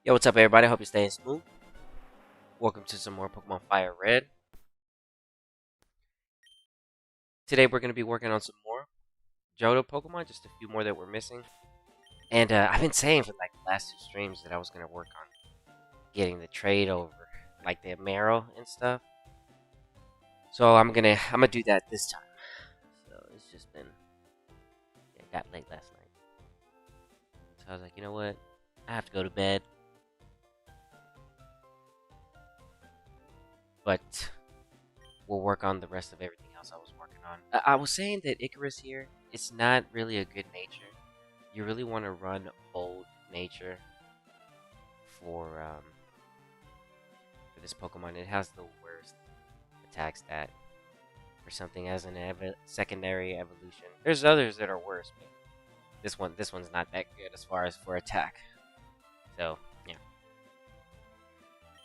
Yo, what's up, everybody? Hope you're staying smooth. Welcome to some more Pokemon Fire Red. Today, we're going to be working on some more Johto Pokemon, just a few more that we're missing. And I've been saying for like the last two streams that I was going to work on getting the trade over, like the Marrow and stuff. So I'm gonna do that this time. So it's just been, yeah, it got late last night. So I was like, you know what? I have to go to bed. But we'll work on the rest of everything else I was working on. I was saying that Icarus here, it's not really a good nature. You really want to run old nature for this Pokemon. It has the worst attack stat for something as an secondary evolution. There's others that are worse, but this one's not that good as far as for attack. So yeah,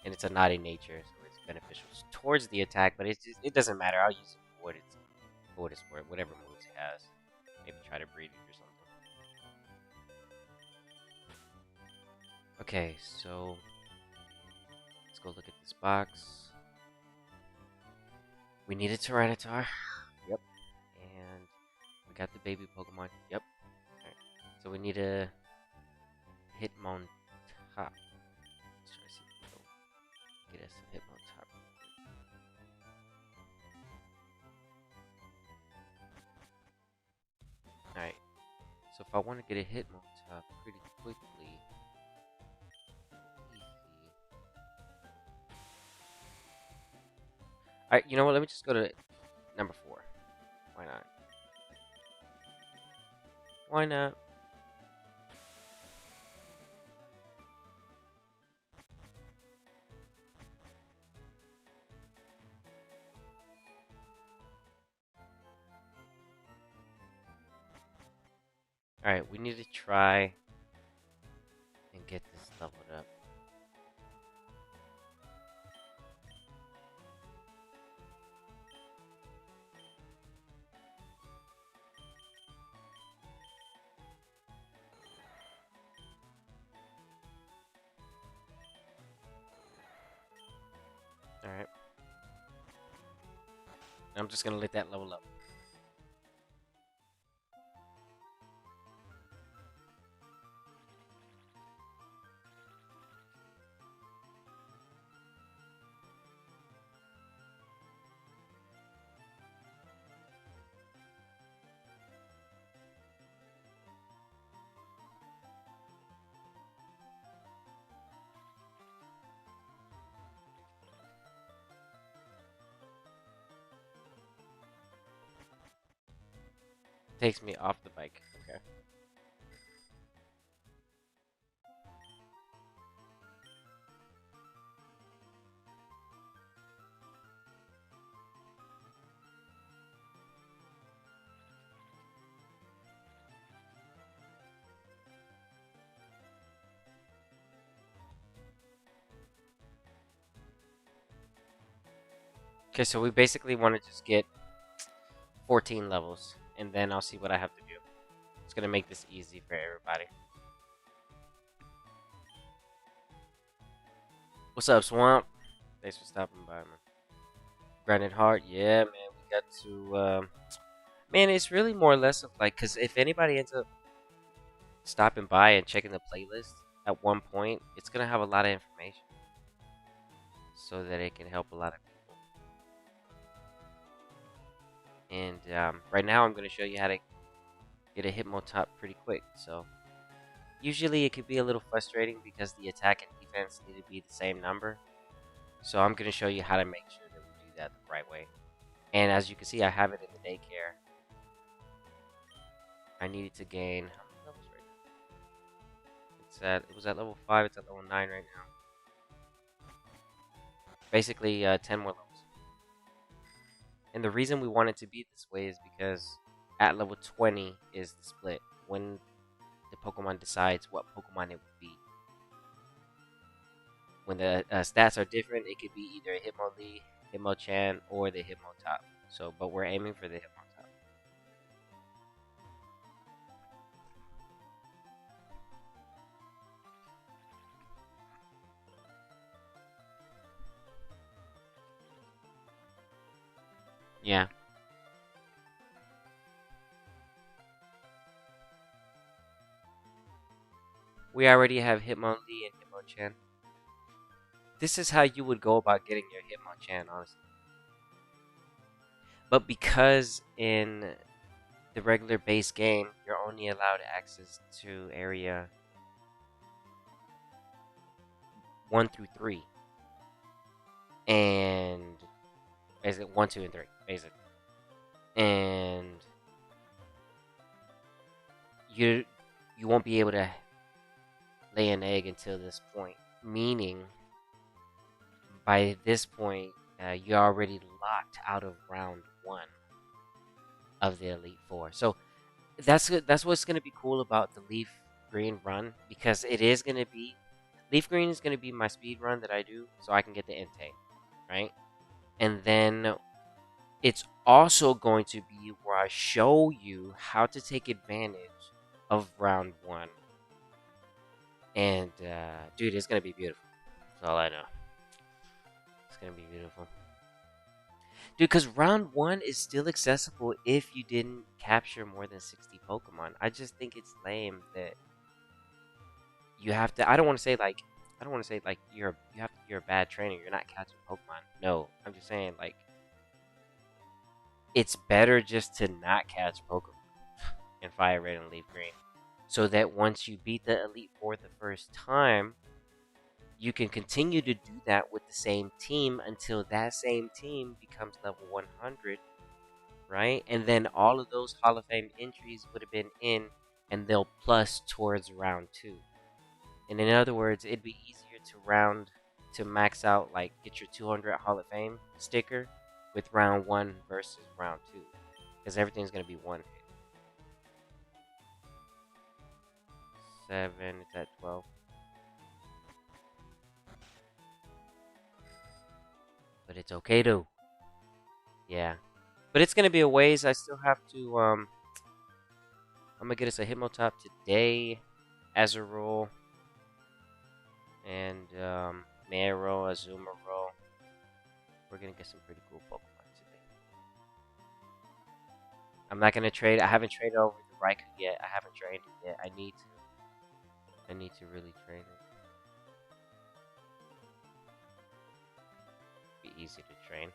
and it's a naughty nature, so it's beneficial towards the attack, but it doesn't matter. I'll use it for what it's for, whatever moves it has. Maybe try to breed it or something. Okay, so let's go look at this box. We need a Tyranitar. Yep. And we got the baby Pokemon. Yep. Alright. So we need a Hitmontop. Let's try to see if we can get us a Hitmontop. Alright. So if I want to get a Hitmontop pretty quickly. Alright, you know what? Let me just go to number 4. Why not? Why not? Alright, we need to try and get this leveled up. Alright. I'm just gonna let that level up. Takes me off the bike. Okay. Okay, so we basically want to just get 14 levels, and then I'll see what I have to do. It's gonna make this easy for everybody. What's up, Swamp? Thanks for stopping by, man. Granite Heart, yeah, man. We got to, man, it's really more or less of like, because if anybody ends up stopping by and checking the playlist at one point, it's gonna have a lot of information so that it can help a lot of people. And right now, I'm gonna show you how to get a Hitmontop pretty quick. So usually it could be a little frustrating because the attack and defense need to be the same number. So I'm going to show you how to make sure that we do that the right way. And as you can see, I have it in the daycare. I needed to gain how many levels right now? It was at level 5, it's at level 9 right now. Basically 10 more levels. And the reason we want it to be this way is because at level 20 is the split. When the Pokemon decides what Pokemon it will be. When the stats are different, it could be either a Hitmonlee, Hitmonchan, or the Hitmontop. So, but we're aiming for the Hitmontop. Yeah. We already have Hitmonlee and Hitmonchan. This is how you would go about getting your Hitmonchan, honestly. But because in the regular base game, you're only allowed access to area 1 through 3. And basically 1, 2, and 3, basically. And you won't be able to lay an egg until this point. Meaning, by this point, you're already locked out of round 1 of the Elite Four. So that's what's gonna be cool about the Leaf Green run, because it is gonna be Leaf Green is gonna be my speed run that I do, so I can get the intake, right? And then it's also going to be where I show you how to take advantage of round 1. And dude, it's gonna be beautiful. That's all I know. It's gonna be beautiful. Dude, because round 1 is still accessible if you didn't capture more than 60 Pokemon. I just think it's lame that you have to. I don't want to say like you're a bad trainer. You're not catching Pokemon. No, I'm just saying like it's better just to not catch Pokemon in Fire Red and Leaf Green, so that once you beat the Elite Four the first time, you can continue to do that with the same team until that same team becomes level 100, right? And then all of those Hall of Fame entries would have been in, and they'll plus towards round 2. And in other words, it'd be easier to max out, like get your 200 Hall of Fame sticker with round 1 versus round 2, because everything's gonna be one hit. 7, it's at 12. But it's okay though. Yeah. But it's gonna be a ways. I still have to I'm gonna get us a Hitmontop today, Azurill, and Mero, Azumarill. We're gonna get some pretty cool Pokemon today. I'm not gonna trade. I haven't traded over the Rico yet. I haven't trained it yet. I need to. I need to really train it. Be easy to train.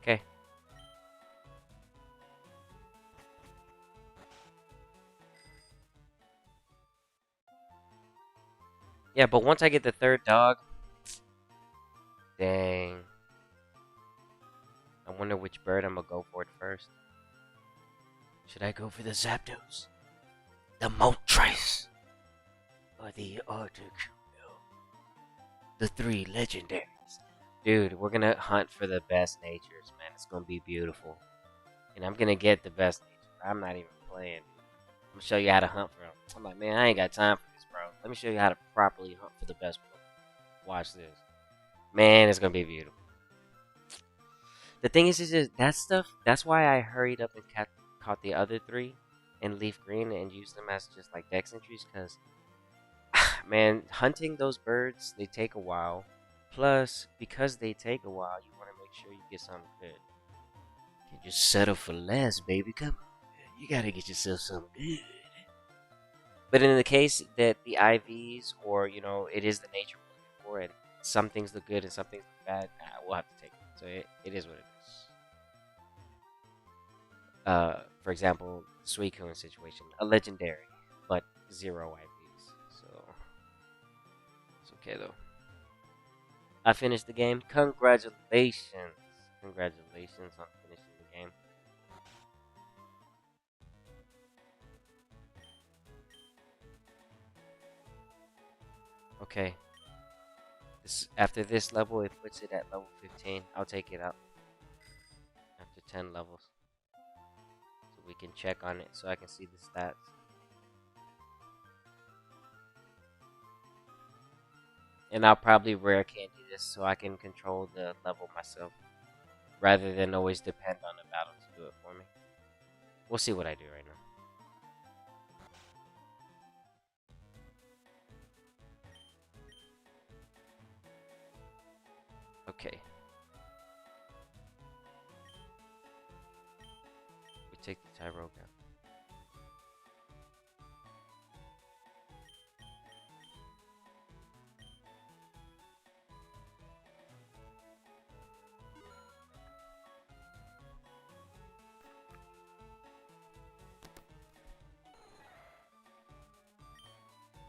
Okay. Yeah, but once I get the third dog, dang. I wonder which bird I'm gonna go for it first. Should I go for the Zapdos, the Moltres, or the Articuno? The 3 legendaries. Dude, we're gonna hunt for the best natures, man. It's gonna be beautiful. And I'm gonna get the best nature. I'm not even playing, dude. I'm gonna show you how to hunt for them. I'm like, man, I ain't got time for this, bro. Let me show you how to properly hunt for the best one. Watch this. Man, it's gonna be beautiful. The thing is just that stuff. That's why I hurried up and caught the other 3 in Leaf Green and used them as just like dex entries. Because, man, hunting those birds, they take a while. Plus, because they take a while, you want to make sure you get something good. You can't just settle for less, baby. Come on, you gotta get yourself something good. But in the case that the IVs, or it is the nature we're looking for, and some things look good and some things look bad, we'll have to take it. So it is what it is. For example, Suicune situation, a legendary, but 0 IVs. So it's okay though. I finished the game. Congratulations. Congratulations on finishing the game. Okay. After this level, it puts it at level 15. I'll take it up after 10 levels. So we can check on it so I can see the stats. And I'll probably rare candy this so I can control the level myself, rather than always depend on the battle to do it for me. We'll see what I do right now. Okay. We take the Tyroga.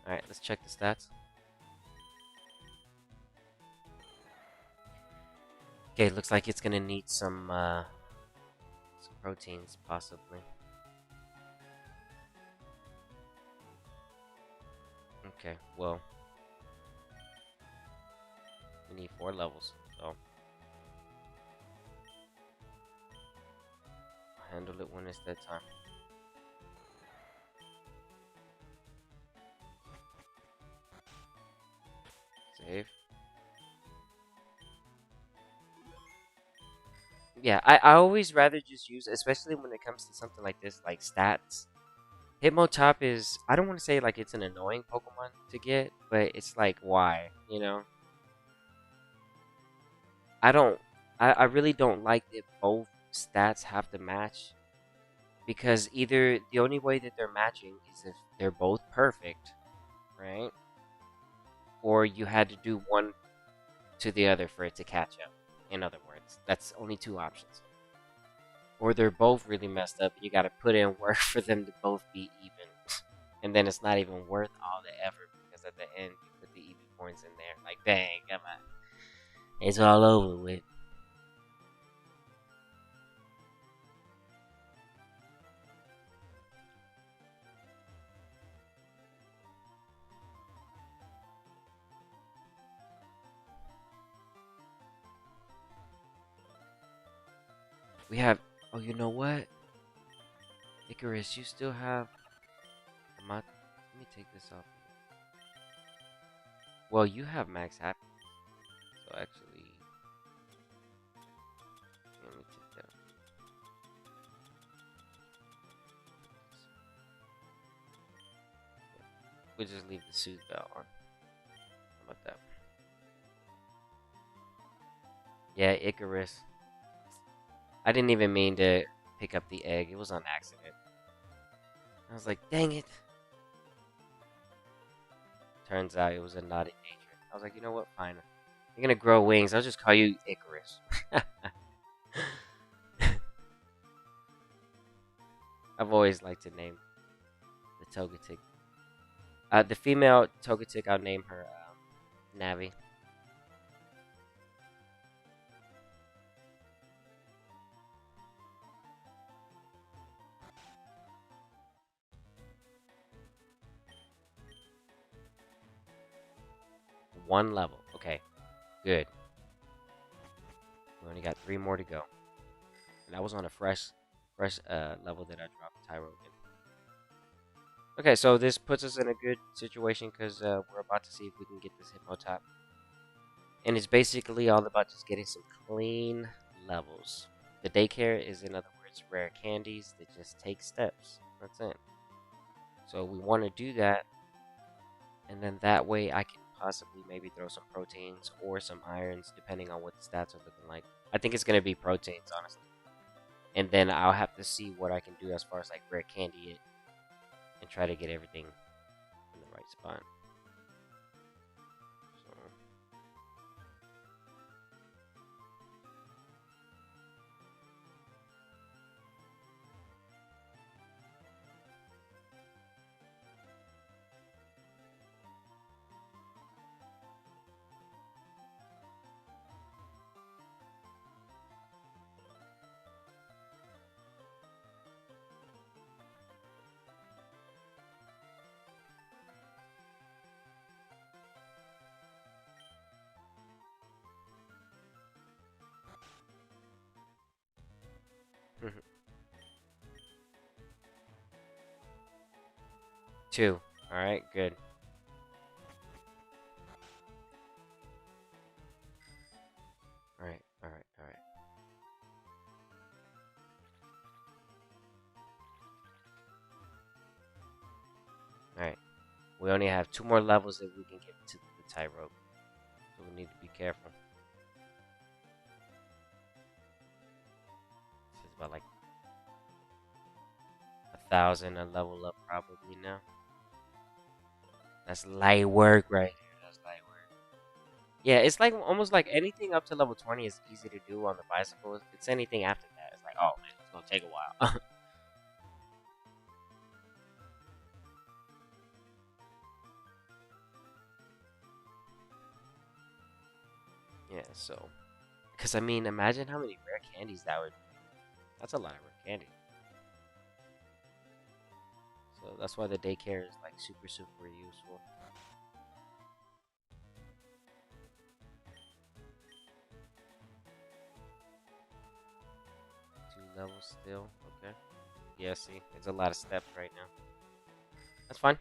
Alright, let's check the stats. Okay, looks like it's gonna need some proteins, possibly. Okay, well, we need 4 levels, so I'll handle it when it's that time. Save. Yeah, I always rather just use, especially when it comes to something like this, like stats. Hitmontop is, I don't want to say like it's an annoying Pokemon to get, but it's like, why, you know? I don't, I really don't like that both stats have to match. Because either, the only way that they're matching is if they're both perfect, right? Or you had to do one to the other for it to catch up. In other words, that's only 2 options. Or they're both really messed up. You got to put in work for them to both be even, and then it's not even worth all the effort because at the end you put the even points in there. Like, bang, come on, it's all over with. We have. Oh, you know what, Icarus, you still have. Let me take this off. Well, you have max happiness, so actually, let me take that off. We'll just leave the soothe bell on. How about that? Yeah, Icarus. I didn't even mean to pick up the egg. It was on accident. I was like, dang it. Turns out it was a naughty nature. I was like, you know what? Fine. You're gonna grow wings. I'll just call you Icarus. I've always liked to name the Togetic. The female Togetic, I'll name her Navi. One level. Okay, good. We only got 3 more to go. And that was on a fresh level that I dropped Tyro in. Okay, so this puts us in a good situation because we're about to see if we can get this Hitmontop. And it's basically all about just getting some clean levels. The daycare is, in other words, rare candies that just take steps. That's it. So we want to do that, and then that way I can possibly maybe throw some proteins or some irons, depending on what the stats are looking like. I think it's going to be proteins, honestly. And then I'll have to see what I can do as far as like rare candy it, and try to get everything in the right spot. So. Two. Alright, good. We only have 2 more levels that we can get to the Tyrogue. So we need to be careful. This is about like 1,000 a level up probably now. That's light work right here. That's light work. Yeah, it's like almost like anything up to level 20 is easy to do on the bicycle. It's anything after that. It's like, oh man, it's gonna take a while. Yeah, so. Because, I mean, imagine how many rare candies that would be. That's a lot of rare candy. So that's why the daycare is like super, super useful. 2 levels still. Okay. Yeah, see, there's a lot of steps right now. That's fine.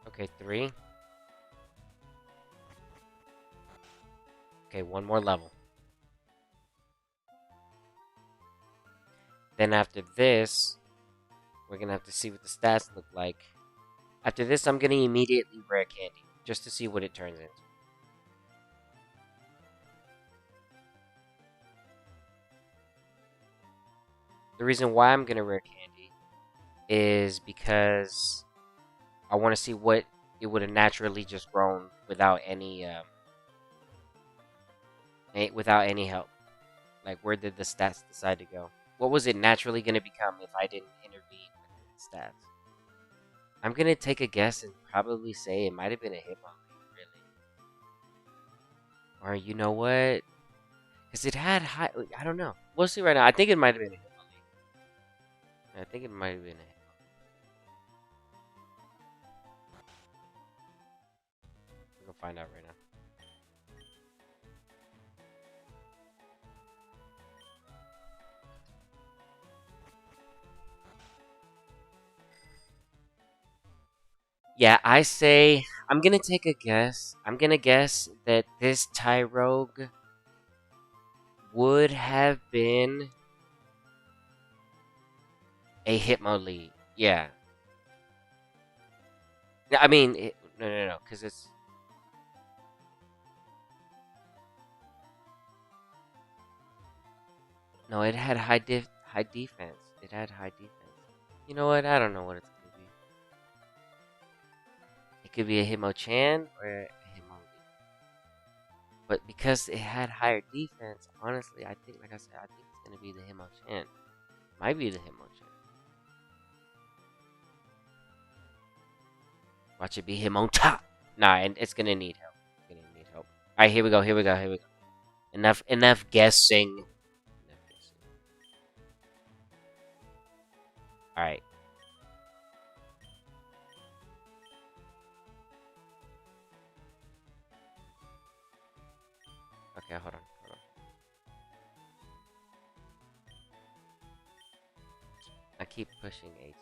Okay, 3. Okay, 1 more level. Then after this, we're gonna have to see what the stats look like. After this, I'm gonna immediately rare candy, just to see what it turns into. The reason why I'm gonna rare candy is because I want to see what it would have naturally just grown without any without any help. Like, where did the stats decide to go? What was it naturally gonna become if I didn't intervene with the stats? I'm gonna take a guess and probably say it might have been a Hitmontop, really. Or you know what? Because it had high. I don't know. We'll see right now. I think it might have been a Hitmontop. I think it might have been a Hitmontop. We're gonna find out right now. Yeah, I say I'm gonna take a guess. I'm gonna guess that this Tyrogue would have been a Hitmonlee. Yeah. I mean, no, because it's no, it had high defense. It had high defense. You know what? I don't know what it's gonna be. It could be a Hitmonchan or a Hitmonlee. But because it had higher defense, honestly, I think, like I said, I think it's gonna be the Hitmonchan. Might be the Hitmonchan. Watch it be Hitmontop. Nah, and it's gonna need help. It's gonna need help. All right, here we go. Here we go. Here we go. Enough guessing. Enough guessing. All right. Okay, hold on. Hold on. I keep pushing H.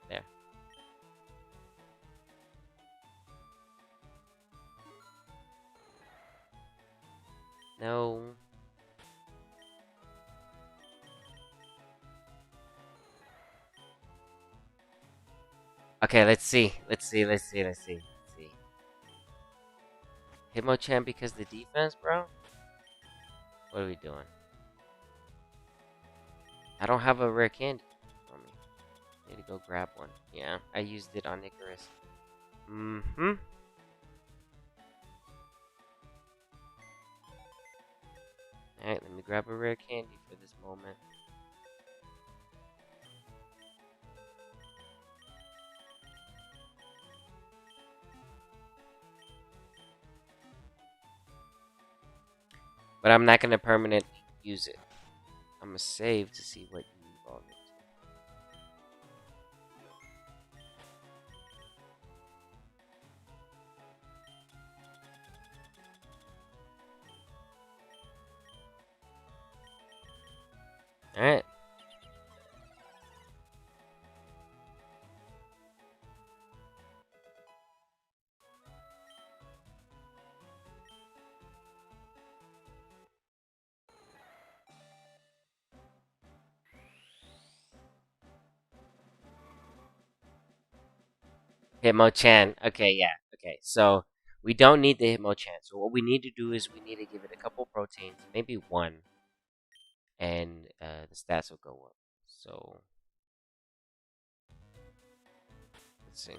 There. No. Okay, let's see. Let's see. Hitmonchan because the defense, bro? What are we doing? I don't have a rare candy for me. Need to go grab one. Yeah, I used it on Icarus. Mm-hmm. Alright, let me grab a rare candy for this moment. But I'm not gonna permanently use it. I'm gonna save to see what you evolve into. Alright. Hitmonchan. Okay, yeah. Okay, so we don't need the Hitmonchan. So what we need to do is we need to give it a couple proteins, maybe one, and the stats will go up. So let's see.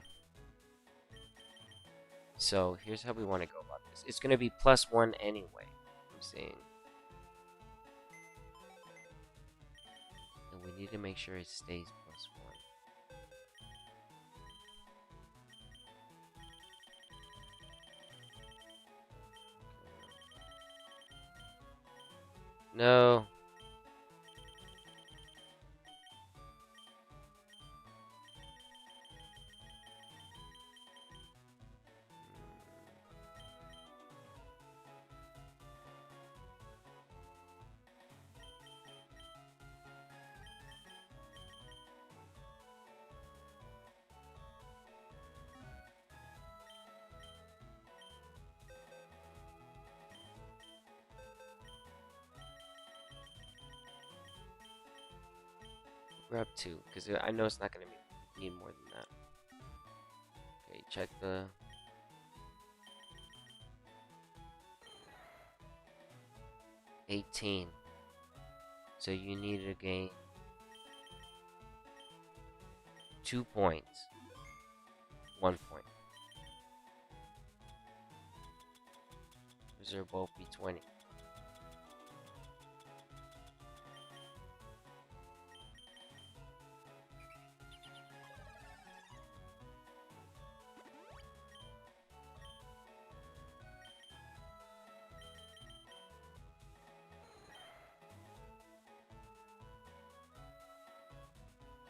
So here's how we want to go about this. It's gonna be +1 anyway. I'm seeing, and we need to make sure it stays +1. No. Grab 2, because I know it's not gonna need more than that. Okay, check the 18. So you need to gain 2 points. 1 point. Those are both be 20.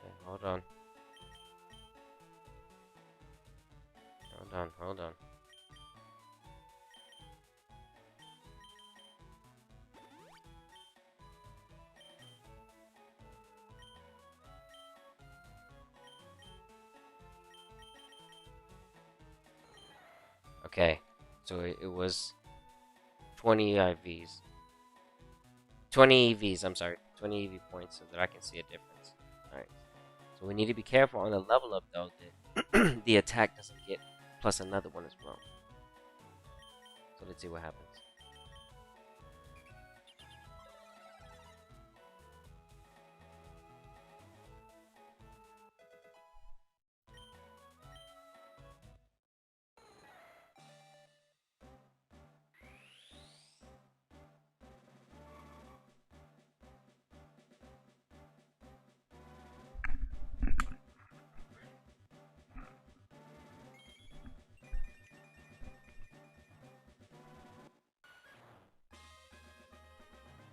Okay, hold on. Hold on. Okay, so it was 20 IVs. 20 EVs, I'm sorry. 20 EV points so that I can see a difference. Alright. So we need to be careful on the level up though that the attack doesn't get plus another one as well. So let's see what happens.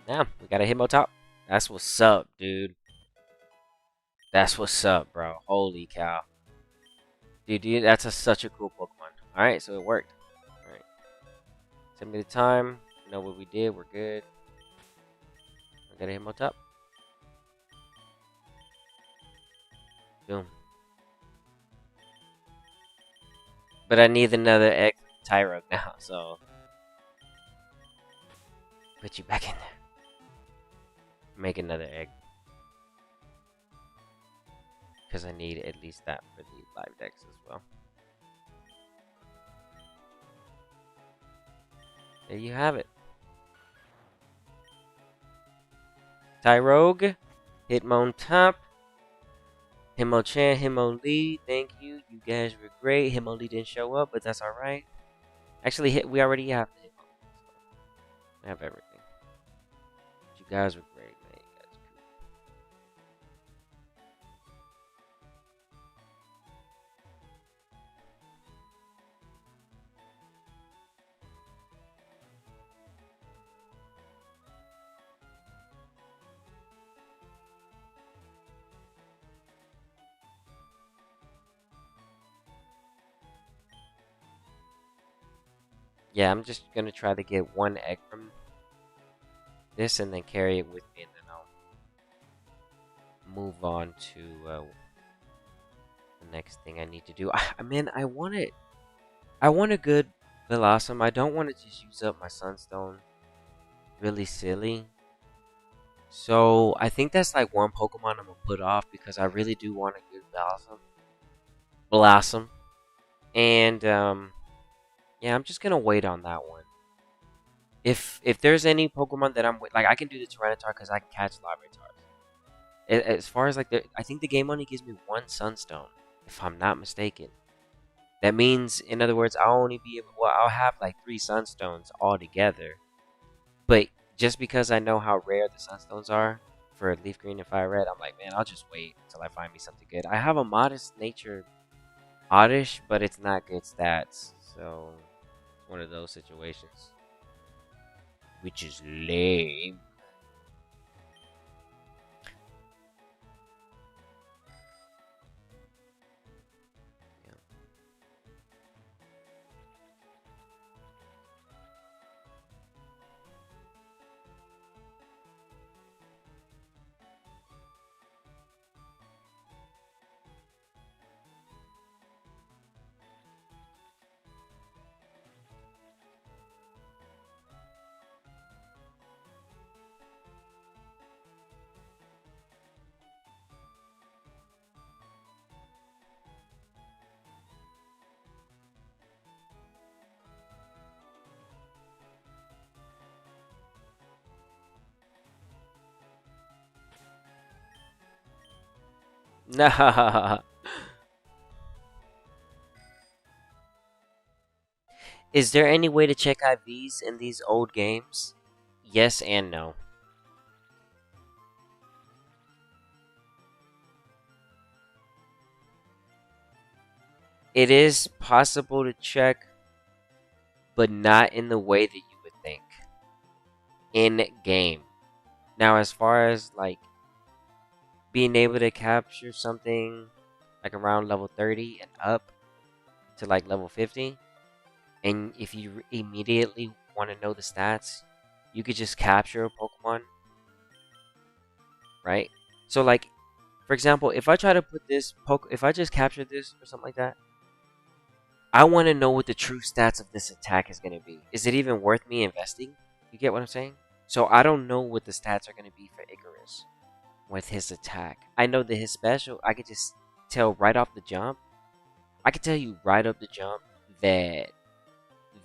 Yeah, we got a Hitmontop. That's what's up, dude. That's what's up, bro. Holy cow. Dude, that's such a cool Pokemon. Alright, so it worked. Alright. Send me the time. We know what we did. We're good. We got a Hitmontop. Boom. But I need another egg Tyro now, so put you back in there. Make another egg. because I need at least that for the live decks as well. There you have it. Tyrogue, Hitmontop, Hitmonchan, Hitmonlee, thank you. You guys were great. Hitmonlee didn't show up, but that's alright. Actually, we already have the Hitmonlee. So I have everything. But you guys were great, man. You guys are cool. Yeah, I'm just gonna try to get one egg from this and then carry it with me, and then I'll move on to the next thing I need to do. I mean, I want it. I want a good Blossom. I don't want to just use up my Sunstone really silly. So I think that's like one Pokemon I'm gonna put off because I really do want a good Blossom. And yeah, I'm just gonna wait on that one. If there's any Pokemon that like, I can do the Tyranitar because I can catch Larvitars. As far as like I think the game only gives me one Sunstone, if I'm not mistaken. That means, in other words, I'll only be able. Well, I'll have like 3 Sunstones altogether. But just because I know how rare the Sunstones are for Leaf Green and Fire Red, I'm like, man, I'll just wait until I find me something good. I have a modest nature Oddish, but it's not good stats. So, it's one of those situations. Which is lame. Yeah. Nah. Is there any way to check IVs in these old games? Yes and no. It is possible to check, but not in the way that you would think. In game. Now, as far as like being able to capture something like around level 30 and up to like level 50, and if you immediately want to know the stats, you could just capture a Pokemon, right? So like, for example, if I try to put this if I just capture this or something like that, I want to know what the true stats of this attack is going to be. Is it even worth me investing? You get what I'm saying? So I don't know what the stats are going to be for Icarus with his attack. I know that his special, I could just tell right off the jump. I could tell you right off the jump that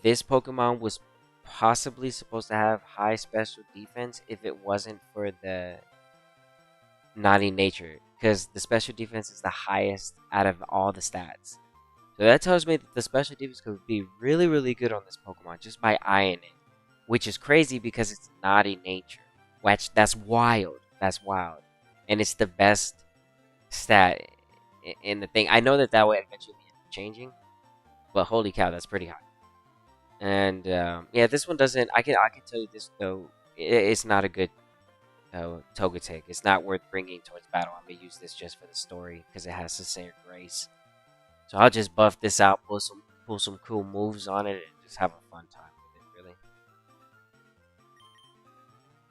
this Pokemon was possibly supposed to have high special defense if it wasn't for the naughty nature, because the special defense is the highest out of all the stats. So that tells me that the special defense could be really, really good on this Pokemon just by eyeing it, which is crazy because it's naughty nature. Which that's wild. That's wild, and it's the best stat in the thing. I know that that way eventually end up changing, but holy cow, that's pretty high. And yeah, this one doesn't. I can tell you this though, it's not a good Togetic. It's not worth bringing towards battle. I'm gonna use this just for the story because it has Sincere Grace. So I'll just buff this out, pull some cool moves on it, and just have a fun time with it. Really,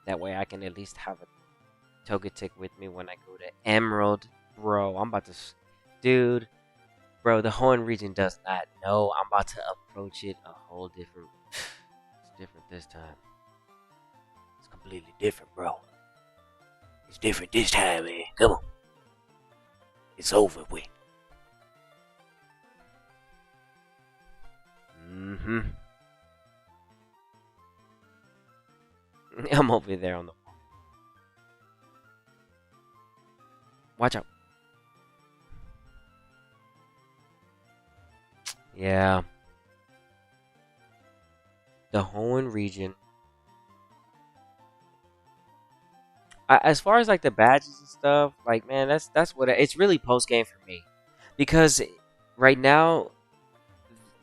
that way I can at least have a Togetic with me when I go to Emerald, bro. I'm about to, dude. Bro, the Horn region does not know. I'm about to approach it a whole different. It's different this time. It's completely different, bro. It's different this time, man. Come on. It's over with. Mm-hmm. I'm over there on the wall. Watch out. Yeah. The Hoenn region. As far as like the badges and stuff, like man, that's what it's really post game for me, because right now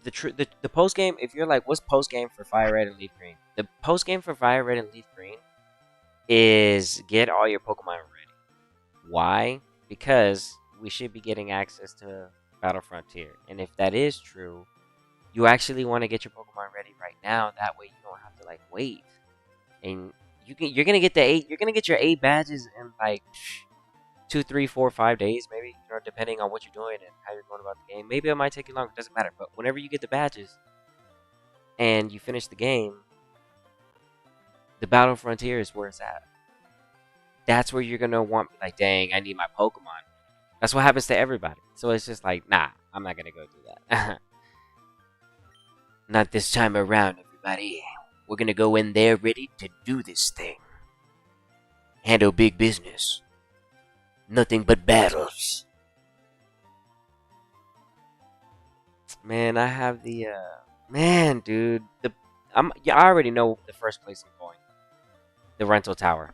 the post game. If you're like, what's post game for Fire Red and Leaf Green? The post game for Fire Red and Leaf Green is get all your Pokemon ready. Why? Because we should be getting access to Battle Frontier, and if that is true, you actually want to get your Pokemon ready right now. That way, you don't have to like wait, and you're gonna get the 8. You're gonna get your 8 badges in like 2, 3, 4, 5 days, maybe, depending on what you're doing and how you're going about the game. Maybe it might take you longer. It doesn't matter. But whenever you get the badges and you finish the game, the Battle Frontier is where it's at. That's where you're gonna want, like, dang, I need my Pokemon. That's what happens to everybody. So it's just like, nah, I'm not gonna go do that. Not this time around, everybody. We're gonna go in there ready to do this thing. Handle big business. Nothing but battles. Man, I have the man, dude. I already know the first place I'm going. The rental tower.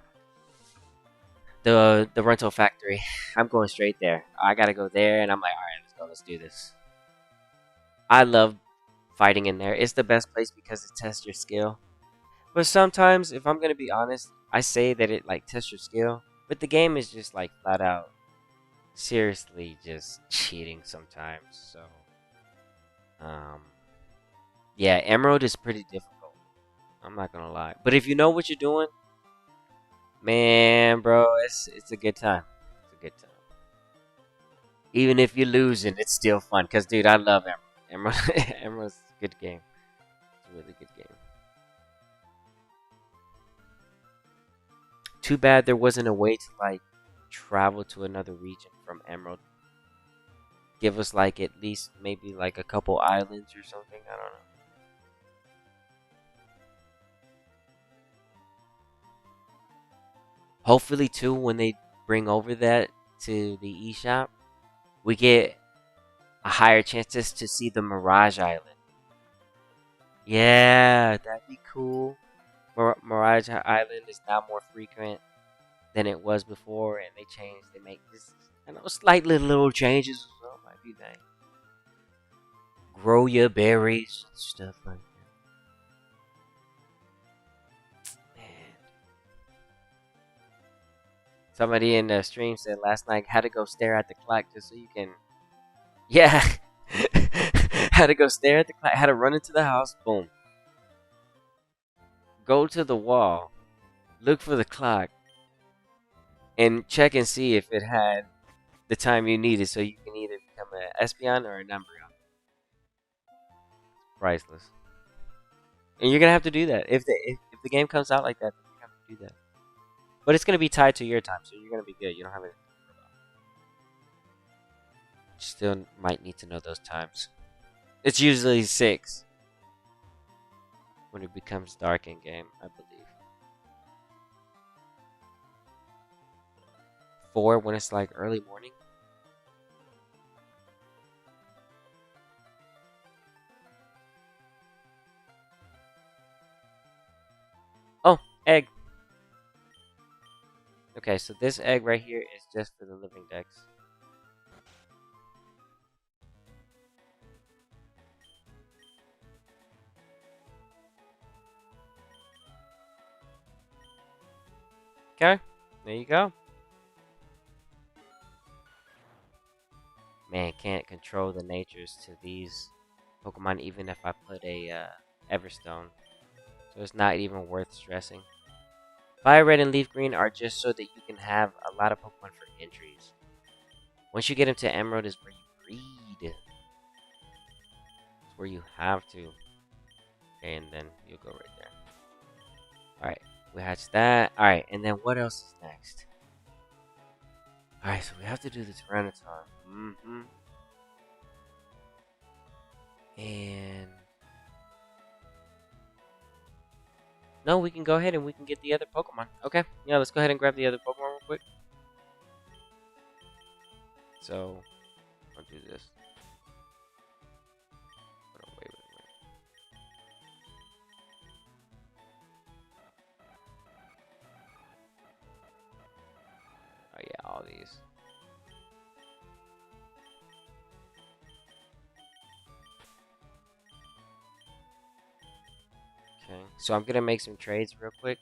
The rental factory. I'm going straight there. I gotta go there, and I'm like, alright, let's go, let's do this. I love fighting in there. It's the best place because it tests your skill. But sometimes, if I'm gonna be honest, I say that it like tests your skill, but the game is just like flat out seriously just cheating sometimes. So yeah, Emerald is pretty difficult. I'm not gonna lie. But if you know what you're doing, man, bro, it's a good time. It's a good time. Even if you're losing, it's still fun. Cause dude, I love Emerald. Emerald's a good game. It's a really good game. Too bad there wasn't a way to like travel to another region from Emerald. Give us like at least maybe like a couple islands or something. I don't know. Hopefully too, when they bring over that to the eShop, we get a higher chances to see the Mirage Island. Yeah, that'd be cool. Mirage Island is now more frequent than it was before, and they make this, I know, slight little changes, so it might be nice. Grow your berries and stuff like that. Man. Somebody in the stream said last night had to go stare at the clock just so you can. Yeah. Had to go stare at the clock. Had to run into the house. Boom. Go to the wall. Look for the clock. And check and see if it had the time you needed so you can either become an Espeon or an Umbreon. Priceless. And you're going to have to do that. If the game comes out like that, then you have to do that. But it's going to be tied to your time, so you're going to be good. You don't have it. Still might need to know those times. It's usually 6 when it becomes dark in game, I believe. 4 when it's like early morning. Oh, egg. Okay, so this egg right here is just for the living dex. Okay, there you go. Man, can't control the natures to these Pokemon even if I put a Everstone. So it's not even worth stressing. Fire Red and Leaf Green are just so that you can have a lot of Pokemon for entries. Once you get into Emerald is where you breed. It's where you have to. And then you'll go right there. Alright, we hatched that. Alright, and then what else is next? Alright, so we have to do the Tyranitar. And no, we can go ahead and we can get the other Pokemon. Okay, yeah, let's go ahead and grab the other Pokemon real quick. So, I'll do this. Hold on, wait. Oh yeah, all these. Okay, so I'm gonna make some trades real quick.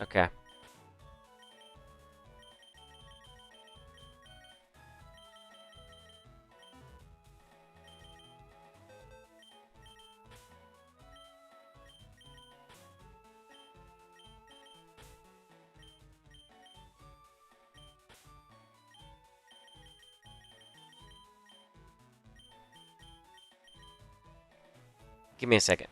Okay. Give me a second.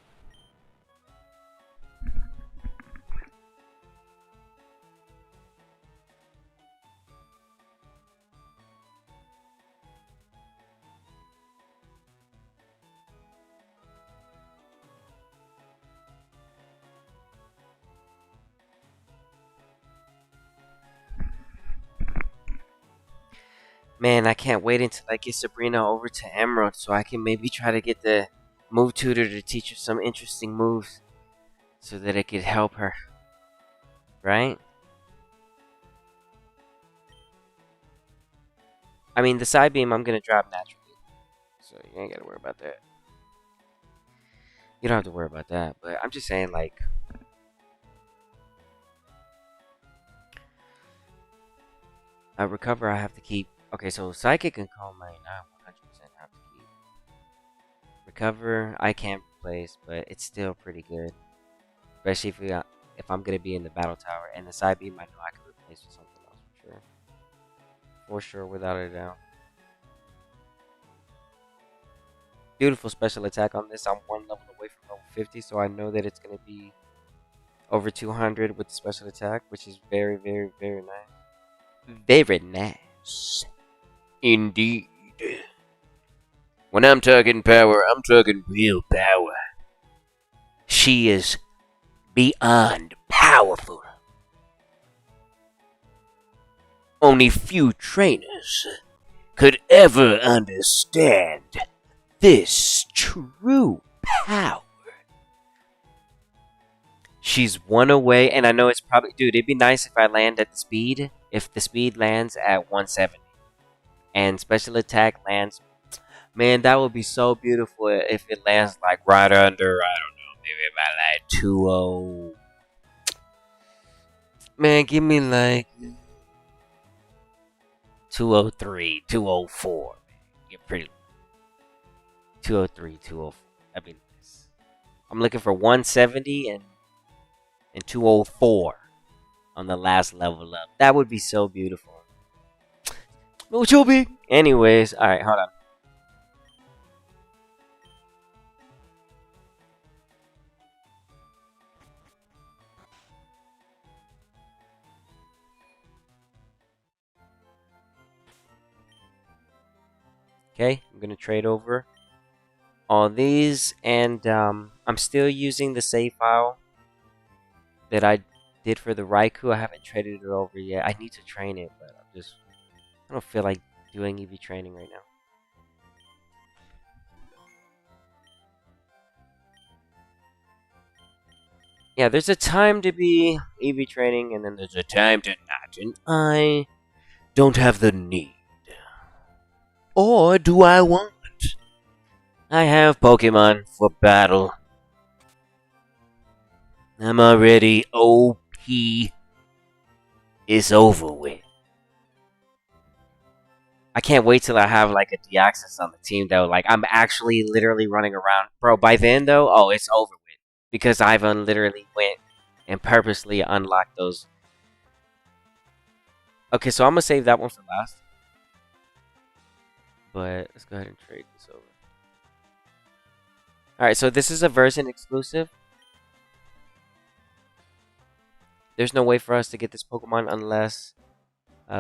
Man, I can't wait until I get Sabrina over to Emerald so I can maybe try to get the move tutor to teach her some interesting moves so that it could help her. Right? I mean, the side beam I'm gonna drop naturally. So you ain't gotta worry about that. You don't have to worry about that. But I'm just saying, like, I recover, I have to keep. Okay, so Psychic and Calm Mind, I 100% have to keep. Recover, I can't replace, but it's still pretty good. Especially if I'm gonna be in the battle tower. And the side beam, I know I can replace with something else for sure. For sure, without a doubt. Beautiful special attack on this. I'm one level away from level 50, so I know that it's gonna be over 200 with the special attack, which is very, very, very nice. Very nice. Indeed. When I'm talking power, I'm talking real power. She is beyond powerful. Only few trainers could ever understand this true power. She's one away, and I know it's probably... Dude, it'd be nice if I land at the speed. If the speed lands at 170. And special attack lands... Man, that would be so beautiful if it lands like right under, I don't know, maybe about like 2-0. Man, give me like 203, 204. Get pretty 203, 204. That'd be nice. I'm looking for 170 and 204 on the last level up. That would be so beautiful. No, too big. Anyways, alright, hold on. Okay, I'm gonna trade over all these, and I'm still using the save file that I did for the Raikou. I haven't traded it over yet. I need to train it, but I don't feel like doing EV training right now. Yeah, there's a time to be EV training, and then there's a time to not. And I don't have the need. Or do I want? I have Pokemon for battle. I'm already OP. It's over with. I can't wait till I have like a Deoxys on the team though. Like I'm actually literally running around, bro. By then though, oh, it's over with because I've literally went and purposely unlocked those. Okay, so I'm gonna save that one for last. But let's go ahead and trade this over. All right, so this is a version exclusive. There's no way for us to get this Pokemon unless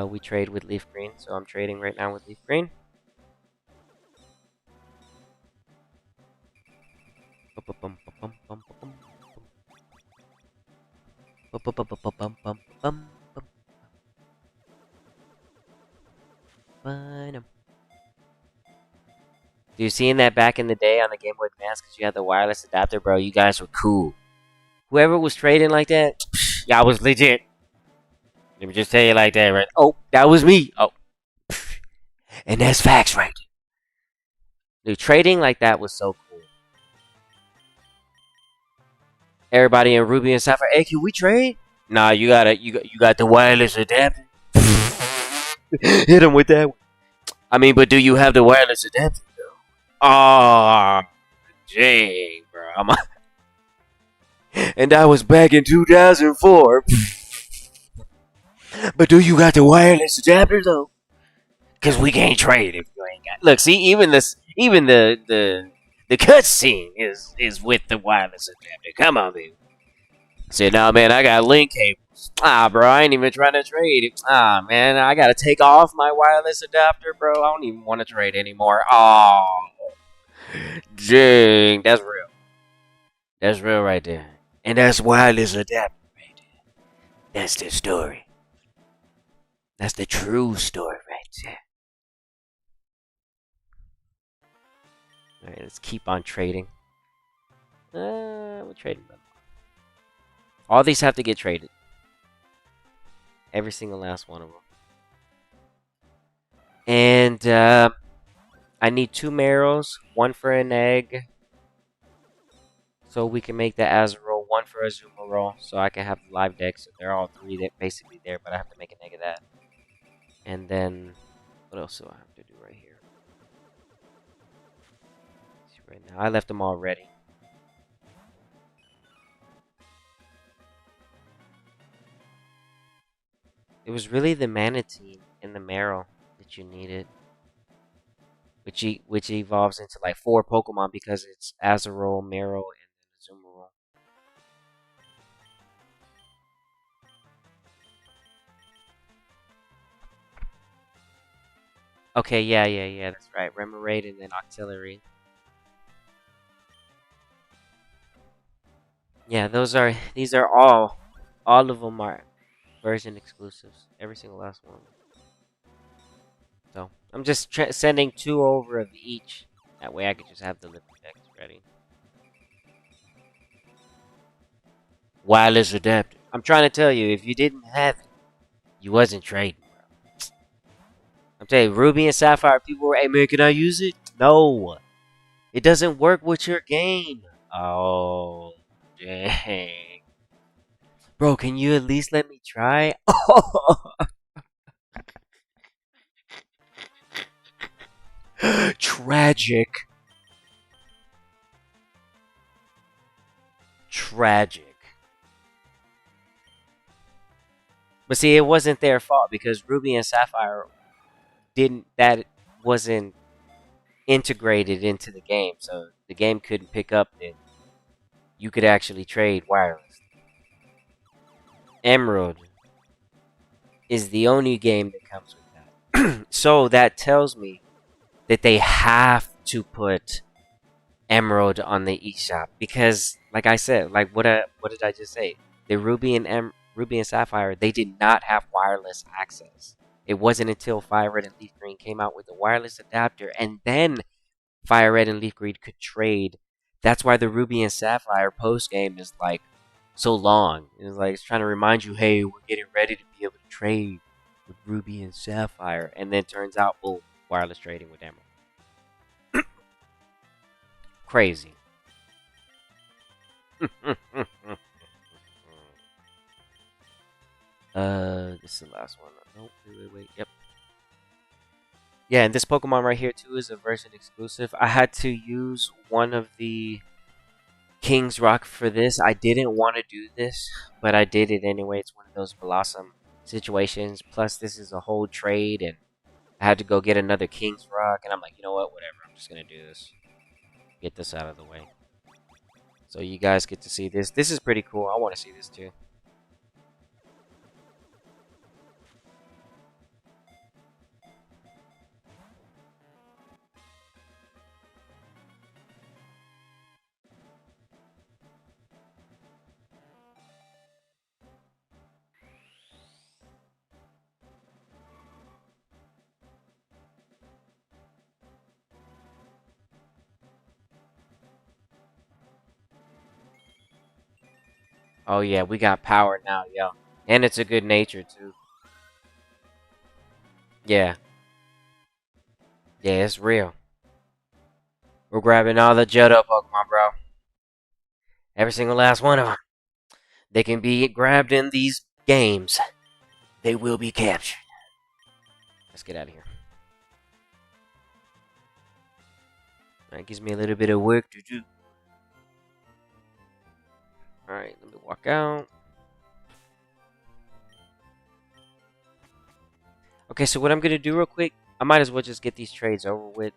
we trade with Leaf Green. So I'm trading right now with Leaf Green. Do you seeing that back in the day on the Game Boy Advance because you had the wireless adapter, bro? You guys were cool. Whoever was trading like that, y'all was legit. Let me just tell you like that, right? Oh, that was me. Oh, and that's facts, right? Dude, trading like that was so cool. Everybody in Ruby and Sapphire, hey, can we trade? Nah, you got the wireless adapter. Hit him with that. I mean, but do you have the wireless adapter though? Oh, dang, bro. And that was back in 2004. But do you got the wireless adapter though? Cause we can't trade if you ain't got. Look, see, even the cutscene is with the wireless adapter. Come on, dude. Say, nah, man, I got link cables. Ah, bro, I ain't even trying to trade. Ah, man, I gotta take off my wireless adapter, bro. I don't even want to trade anymore. Oh, dang, that's real. That's real right there. And that's wireless adapter right there. That's the story. That's the true story right there. Alright, let's keep on trading. We'll trade them. All these have to get traded. Every single last one of them. And I need 2 marrows, 1 for an egg. So we can make the Azurill, 1 for a Azumarill, so I can have the live deck. So they're all 3 that basically there, but I have to make an egg of that. And then, what else do I have to do right here? See, right now, I left them all ready. It was really the Manatee and the Marrow that you needed. Which evolves into like 4 Pokemon because it's Azurill, Marrow, and then Azumarill. Okay, yeah, that's right. Remoraid and then Octillery. Yeah, these are all of them are version exclusives. Every single last one. So, I'm just sending 2 over of each. That way I could just have the living decks ready. Wireless adapter. I'm trying to tell you, if you didn't have it, you wasn't trading. I'm telling you, Ruby and Sapphire, people were, hey man, can I use it? No. It doesn't work with your game. Oh, dang. Bro, can you at least let me try? Tragic. Tragic. But see, it wasn't their fault because Ruby and Sapphire that wasn't integrated into the game, so the game couldn't pick up that you could actually trade wireless. Emerald is the only game that comes with that. So that tells me that they have to put Emerald on the eShop because, like I said, like what did I just say? The Ruby and Sapphire, they did not have wireless access. It wasn't until Fire Red and Leaf Green came out with the wireless adapter, and then Fire Red and Leaf Green could trade. That's why the Ruby and Sapphire post game is like so long. It's like it's trying to remind you, hey, we're getting ready to be able to trade with Ruby and Sapphire, and then turns out, boom, wireless trading with Emerald. Crazy. This is the last one. Nope, wait. Yep. Yeah, and this Pokemon right here too is a version exclusive. I had to use one of the King's Rock for this. I didn't want to do this, but I did it anyway. It's one of those Blossom situations. Plus, this is a whole trade, and I had to go get another King's Rock, and I'm like, you know what? Whatever. I'm just gonna do this. Get this out of the way. So you guys get to see this. This is pretty cool. I want to see this too. Oh yeah, we got power now, yo. And it's a good nature too. Yeah. Yeah, it's real. We're grabbing all the Johto Pokemon, bro. Every single last one of them. They can be grabbed in these games. They will be captured. Let's get out of here. That gives me a little bit of work to do. Alright, let me walk out. Okay, so what I'm going to do real quick, I might as well just get these trades over with.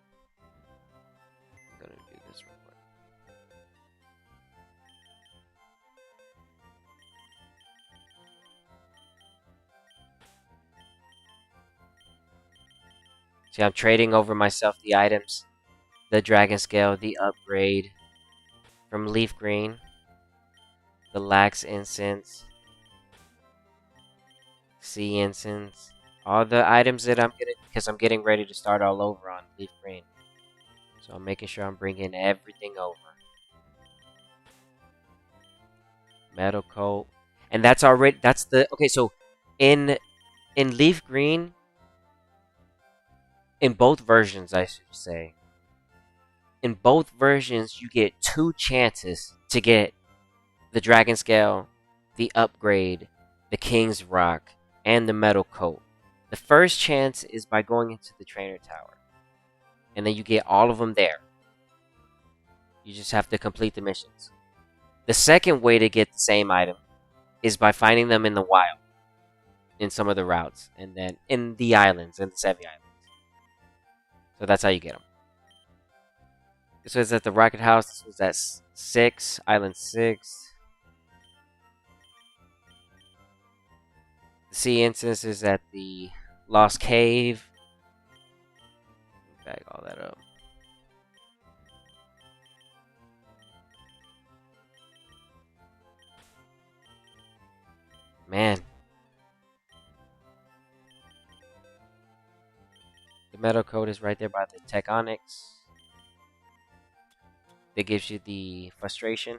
I'm going to do this real quick. See, I'm trading over myself the items. The Dragon Scale, the upgrade from Leaf Green, the Lax Incense, Sea Incense, all the items that I'm getting, because I'm getting ready to start all over on Leaf Green. So I'm making sure I'm bringing everything over. Metal Coat. And that's already, that's the, okay, so in Leaf Green, in both versions, I should say, in both versions, you get 2 chances to get the Dragon Scale, the upgrade, the King's Rock, and the Metal Coat. The first chance is by going into the Trainer Tower. And then you get all of them there. You just have to complete the missions. The second way to get the same item is by finding them in the wild. In some of the routes. And then in the islands, in the Sevi Islands. So that's how you get them. This was at the Rocket House. This was at 6, Island 6. The Sea Instance is at the Lost Cave. Bag all that up. Man. The Metal Coat is right there by the Tectonics. That gives you the Frustration.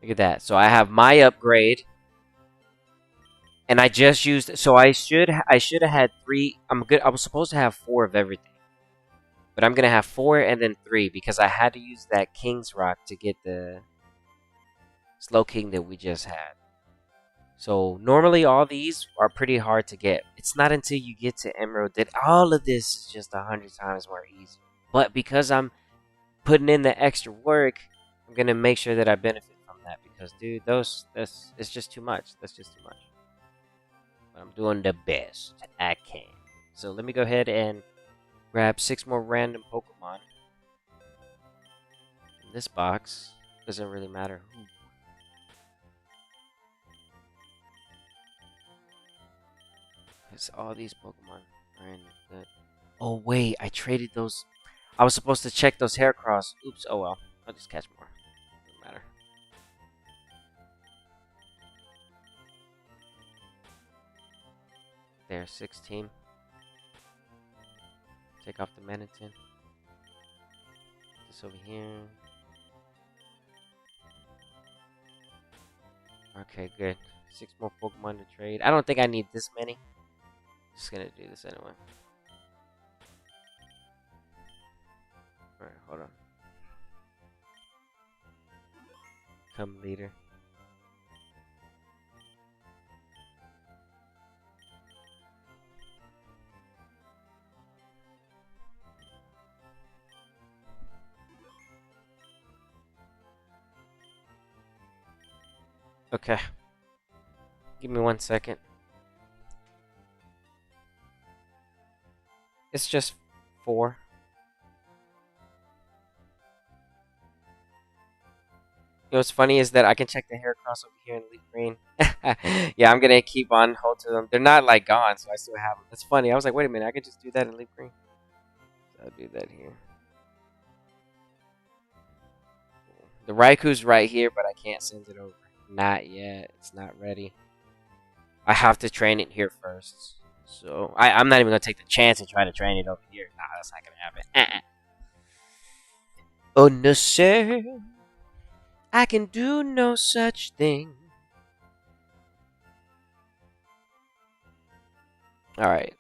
Look at that. So I have my upgrade. And I just used, so I should have had 3. I'm good. I was supposed to have 4 of everything. But I'm going to have 4 and then 3 because I had to use that King's Rock to get the Slow King that we just had. So normally all these are pretty hard to get. It's not until you get to Emerald that all of this is just 100 times more easy. But because I'm putting in the extra work, I'm going to make sure that I benefit from that. Because, dude, it's just too much. That's just too much. But I'm doing the best I can. So let me go ahead and grab 6 more random Pokemon. In this box, doesn't really matter who. Because all these Pokemon are in that. Oh wait, I traded those. I was supposed to check those Heracross. Oops, oh well. I'll just catch more. Doesn't matter. there, 16. Take off the Manitin. This over here. Okay, good. 6 more Pokemon to trade. I don't think I need this many. Just gonna do this anyway. Alright, hold on. Come leader. Okay. Give me 1 second. It's just 4. You know what's funny is that I can check the hair cross over here in leaf green. Yeah, I'm gonna keep on hold to them. They're not like gone, so I still have them. That's funny. I was like, wait a minute, I could just do that in leaf green. So I'll do that here. The Raiku's right here, but I can't send it over. Not yet. It's not ready. I have to train it here first. So I'm not even gonna take the chance and try to train it over here. Nah, that's not gonna happen. Oh no, sir. I can do no such thing. Alright.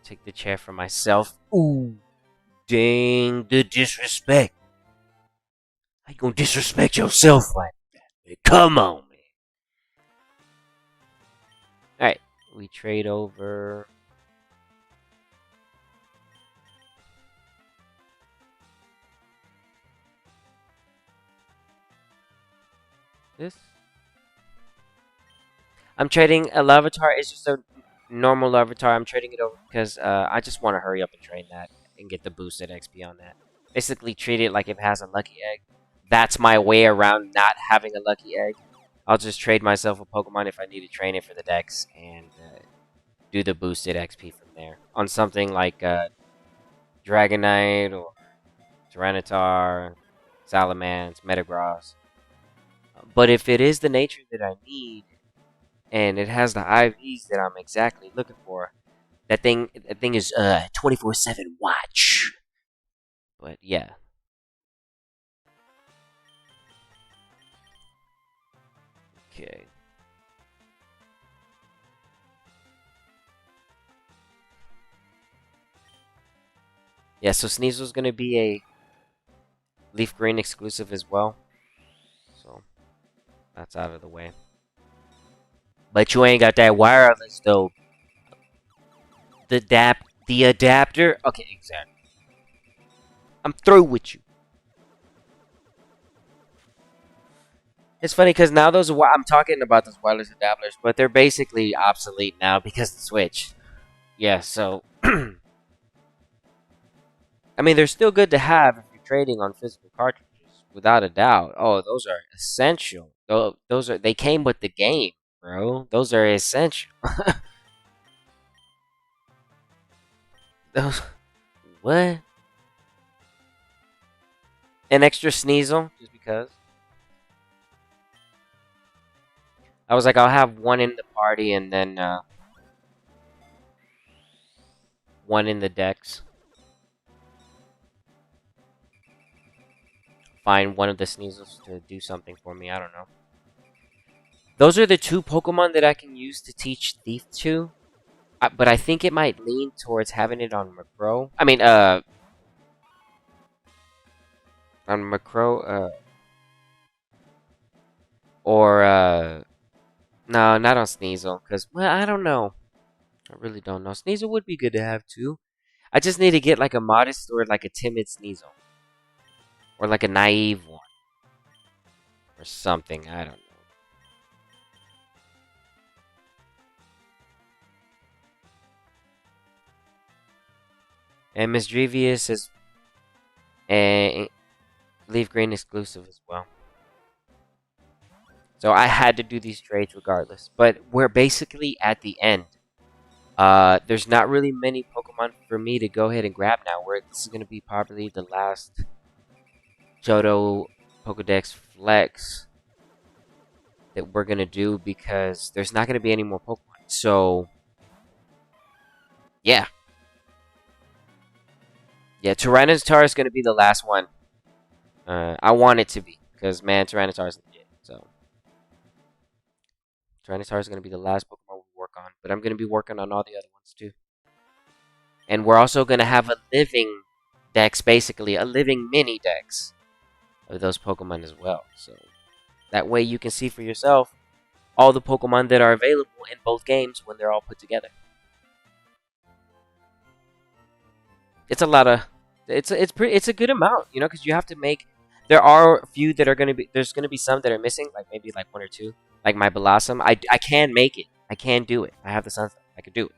Take the chair for myself. Ooh. Dang the disrespect. How you gonna disrespect yourself like that? Come on, man. Alright. We trade over. This. I'm trading a Larvitar. It's just a normal Larvitar. I'm trading it over because I just want to hurry up and train that and get the boosted XP on that. Basically, treat it like it has a lucky egg. That's my way around not having a lucky egg. I'll just trade myself a Pokemon if I need to train it for the Dex and do the boosted XP from there. On something like Dragonite or Tyranitar, Salamence, Metagross. But if it is the nature that I need, and it has the IVs that I'm exactly looking for, that thing is 24/7 watch. But yeah. Okay. Yeah, so Sneasel's gonna be a Leaf Green exclusive as well. So that's out of the way. But you ain't got that wireless though. The adapter? Okay, exactly. I'm through with you. It's funny because now I'm talking about those wireless adapters, but they're basically obsolete now because of the Switch. Yeah, so I mean they're still good to have if you're trading on physical cartridges, without a doubt. Oh, those are essential. They came with the game, bro. Those are essential. Those what? An extra Sneasel, just because. I was like, I'll have one in the party and then one in the Dex. Find one of the Sneasels to do something for me. I don't know. Those are the 2 Pokemon that I can use to teach Thief to. But I think it might lean towards having it on Macro. I mean, on Macro, or, no, not on Sneasel. Because, well, I don't know. I really don't know. Sneasel would be good to have, too. I just need to get, like, a modest or, like, a timid Sneasel. Or, like, a naive one. Or something. I don't know. And Misdrevious is a Leaf Green exclusive as well. So I had to do these trades regardless. But we're basically at the end. There's not really many Pokemon for me to go ahead and grab now. This is gonna be probably the last Johto Pokédex Flex that we're gonna do because there's not gonna be any more Pokemon. So yeah, Tyranitar is gonna be the last one. I want it to be because man, Tyranitar is legit. So Tyranitar is gonna be the last Pokemon we work on, but I'm gonna be working on all the other ones too. And we're also gonna have a living dex, basically a living mini dex of those Pokemon as well. So that way you can see for yourself all the Pokemon that are available in both games when they're all put together. It's a lot of it's a good amount, you know, because you have to make. There are a few that are gonna be. There's gonna be some that are missing, like maybe like one or two. Like my Blossom, I can make it. I can do it. I have the Sunstone. I could do it.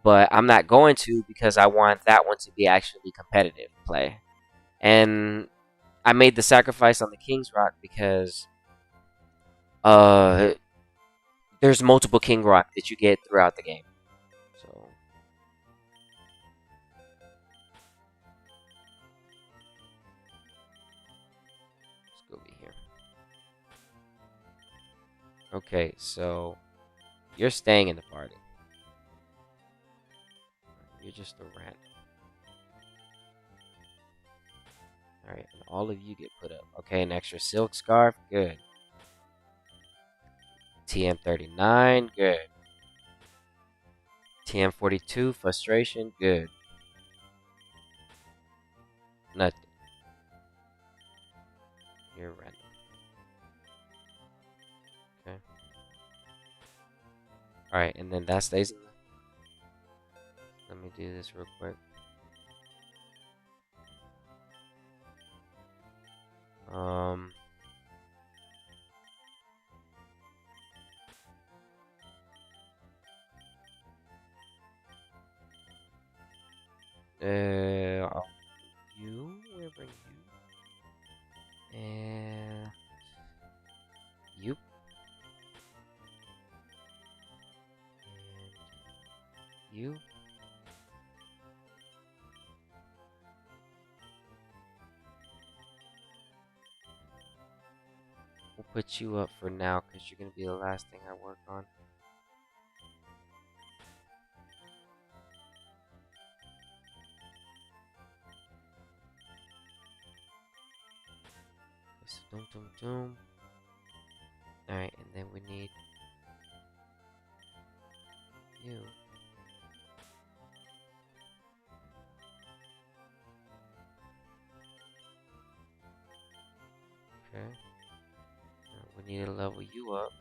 But I'm not going to because I want that one to be actually competitive play. And I made the sacrifice on the King's Rock because uh there's multiple King Rock that you get throughout the game. So let's go over here. Okay, so you're staying in the party. You're just a rat. Alright, and all of you get put up. Okay, an extra silk scarf, good. TM39, good. TM42, frustration, good. Nothing. You're random. Okay. Alright, and then that stays in the... Let me do this real quick. You, where bring you? And you. And you. We'll put you up for now because you're going to be the last thing I work on. So doom. Alright, and then we need you. Okay. Now we need to level you up.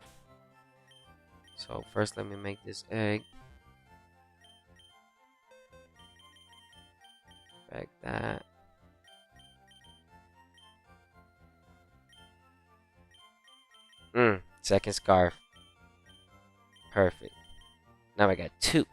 So first let me make this egg. Back that. Second scarf. Perfect. Now I got 2. Okay.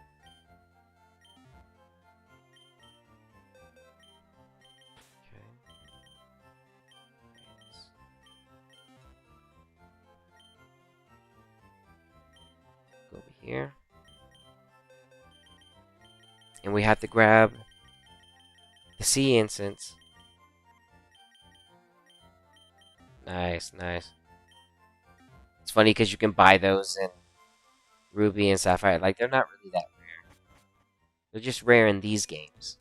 Go over here. And we have to grab the sea incense. Nice. It's funny because you can buy those in Ruby and Sapphire. Like, they're not really that rare. They're just rare in these games.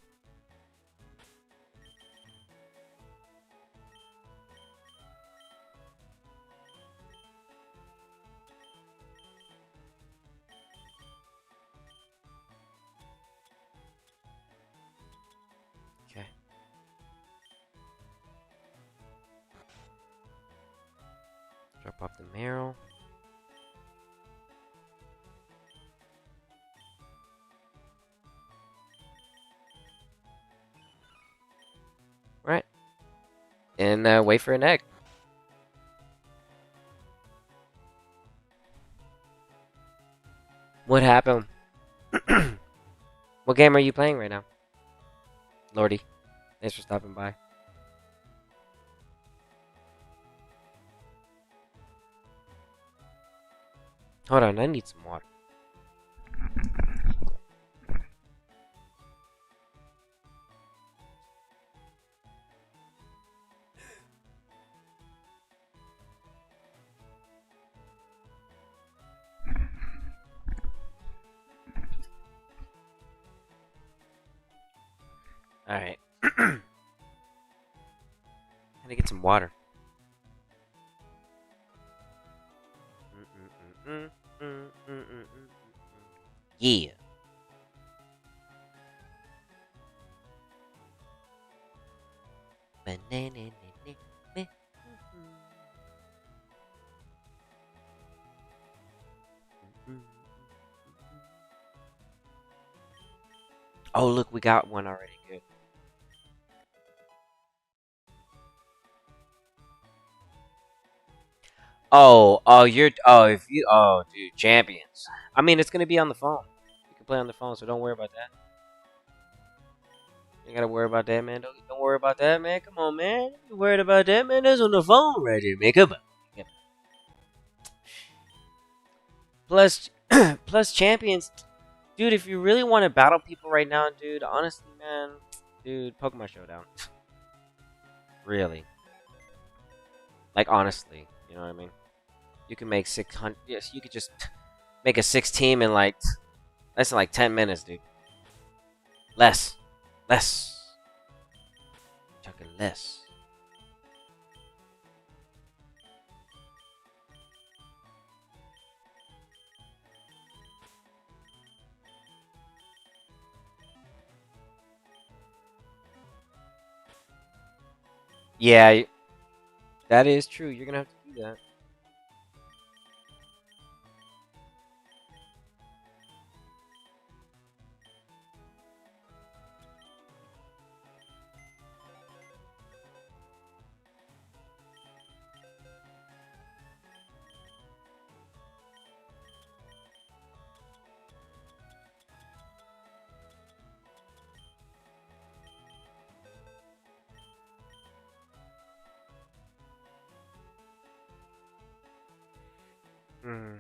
Okay. Drop off the Meryl. Right. And wait for an egg. What happened? What game are you playing right now? Lordy. Thanks for stopping by. Hold on, I need some water. Alright. Gotta get some water. Yeah. Banana. Oh, look, we got one already. Good. Dude, champions. I mean, it's gonna be on the phone. You can play on the phone, so don't worry about that. You gotta worry about that, man. Don't worry about that, man. Come on, man. You worried about that, man? That's on the phone right here, man. Come on. Plus, plus champions, dude. If you really want to battle people right now, dude, honestly, man, dude, Pokemon Showdown. Really, like honestly, you know what I mean? You can make 600. Yes, you could just make a 6 team in like less than like 10 minutes, dude. Less, chucking less. Yeah, that is true. You're gonna have to do that. Mm.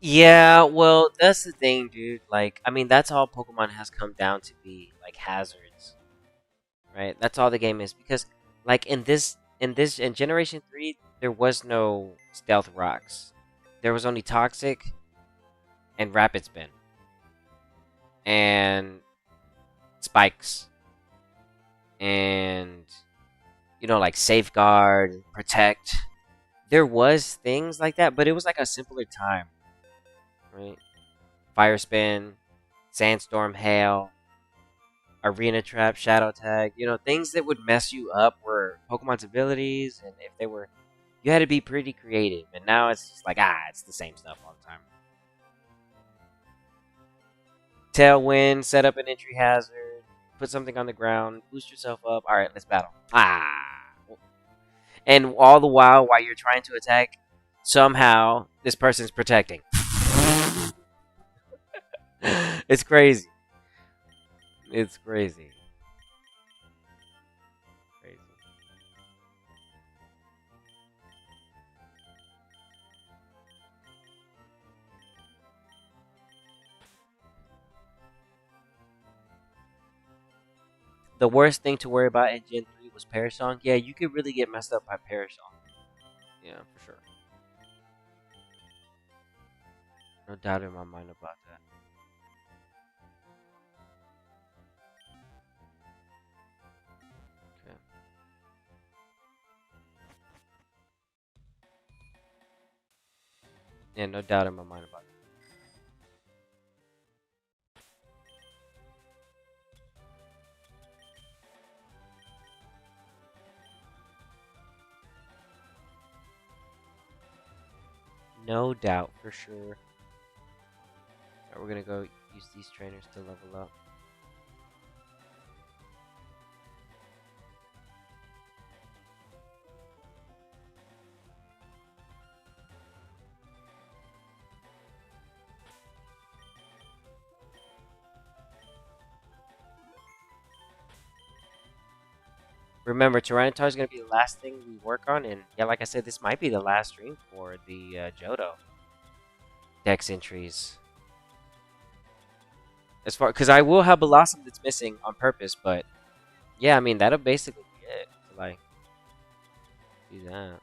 Yeah, well, that's the thing, dude. Like, I mean, that's all Pokemon has come down to be, like hazards, right? That's all the game is because, like, in Generation 3, there was no Stealth Rocks. There was only Toxic and Rapid Spin and Spikes and like Safeguard, Protect. There was things like that, but it was like a simpler time, right? Fire Spin, Sandstorm, Hail, Arena Trap, Shadow Tag, things that would mess you up were Pokemon's abilities, and if they were, you had to be pretty creative. And now it's just like, it's the same stuff all the time. Tailwind, set up an entry hazard, put something on the ground, boost yourself up. All right, let's battle. And all the while you're trying to attack, somehow this person's protecting. It's crazy. It's crazy. Crazy. The worst thing to worry about in Gen 3 was Parasong. Yeah, you could really get messed up by Parasong. Yeah, for sure. No doubt in my mind about that. Okay. Yeah, no doubt in my mind about that. No doubt, for sure. Alright, we're gonna go use these trainers to level up. remember, Tyranitar is going to be the last thing we work on. And yeah, like I said, this might be the last stream for the Johto Dex entries. As far, because I will have Blossom that's missing on purpose, but yeah, I mean, that'll basically be it. To, like, do that.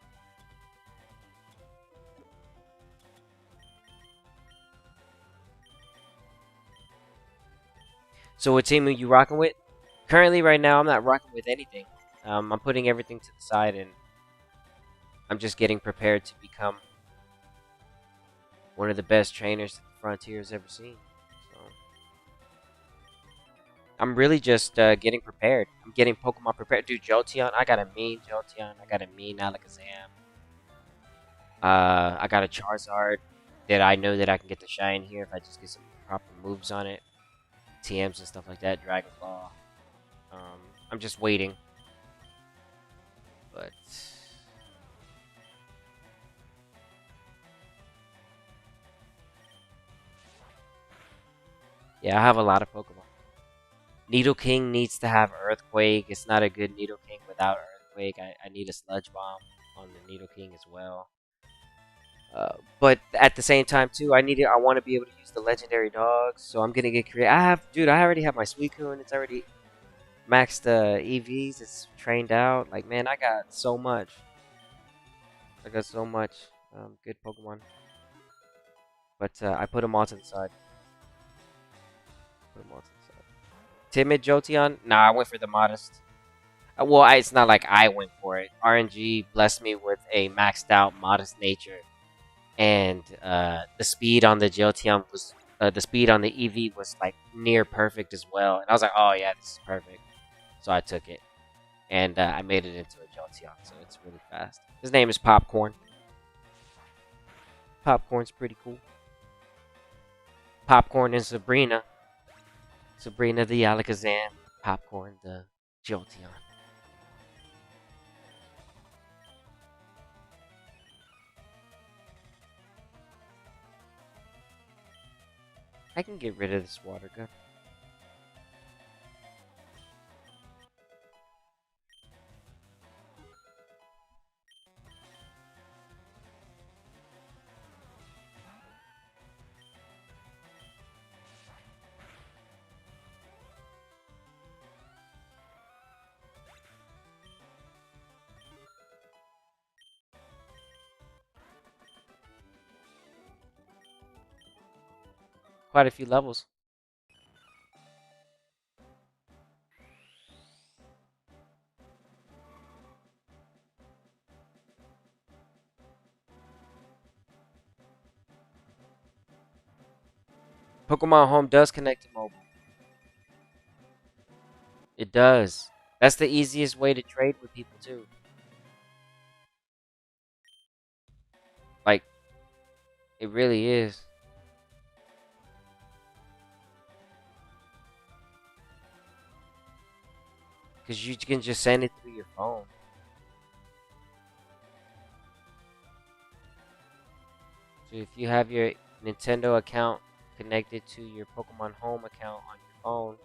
So what team are you rocking with? Currently, right now, I'm not rocking with anything. I'm putting everything to the side, and I'm just getting prepared to become one of the best trainers that the Frontier's ever seen. So I'm really just getting prepared. I'm getting Pokemon prepared. Dude, Jolteon, I got a mean Jolteon. I got a mean Alakazam. I got a Charizard that I know that I can get the shine here if I just get some proper moves on it. TMs and stuff like that. Dragon Claw. I'm just waiting. But yeah, I have a lot of Pokemon. Nidoking needs to have Earthquake. It's not a good Nidoking without Earthquake. I need a Sludge Bomb on the Nidoking as well. But at the same time too, I want to be able to use the legendary dogs, so I'm gonna get creative. Dude, I already have my Suicune. It's already maxed EVs. It's trained out. Like, man, I got so much. I got so much good Pokemon. But I put them all to the side. Put them all to the side. Timid Jolteon? Nah, I went for the modest. Well, it's not like I went for it. RNG blessed me with a maxed out modest nature. And the speed on the Jolteon was the speed on the EV was like near perfect as well. And I was like, oh yeah, this is perfect. So I took it, and I made it into a Jolteon. So it's really fast. His name is Popcorn. Popcorn's pretty cool. Popcorn and Sabrina. Sabrina the Alakazam. Popcorn the Jolteon. I can get rid of this water gun. Quite a few levels. Pokemon Home does connect to mobile. It does. That's the easiest way to trade with people too. Like, it really is. Because you can just send it through your phone. So if you have your Nintendo account connected to your Pokemon Home account on your phone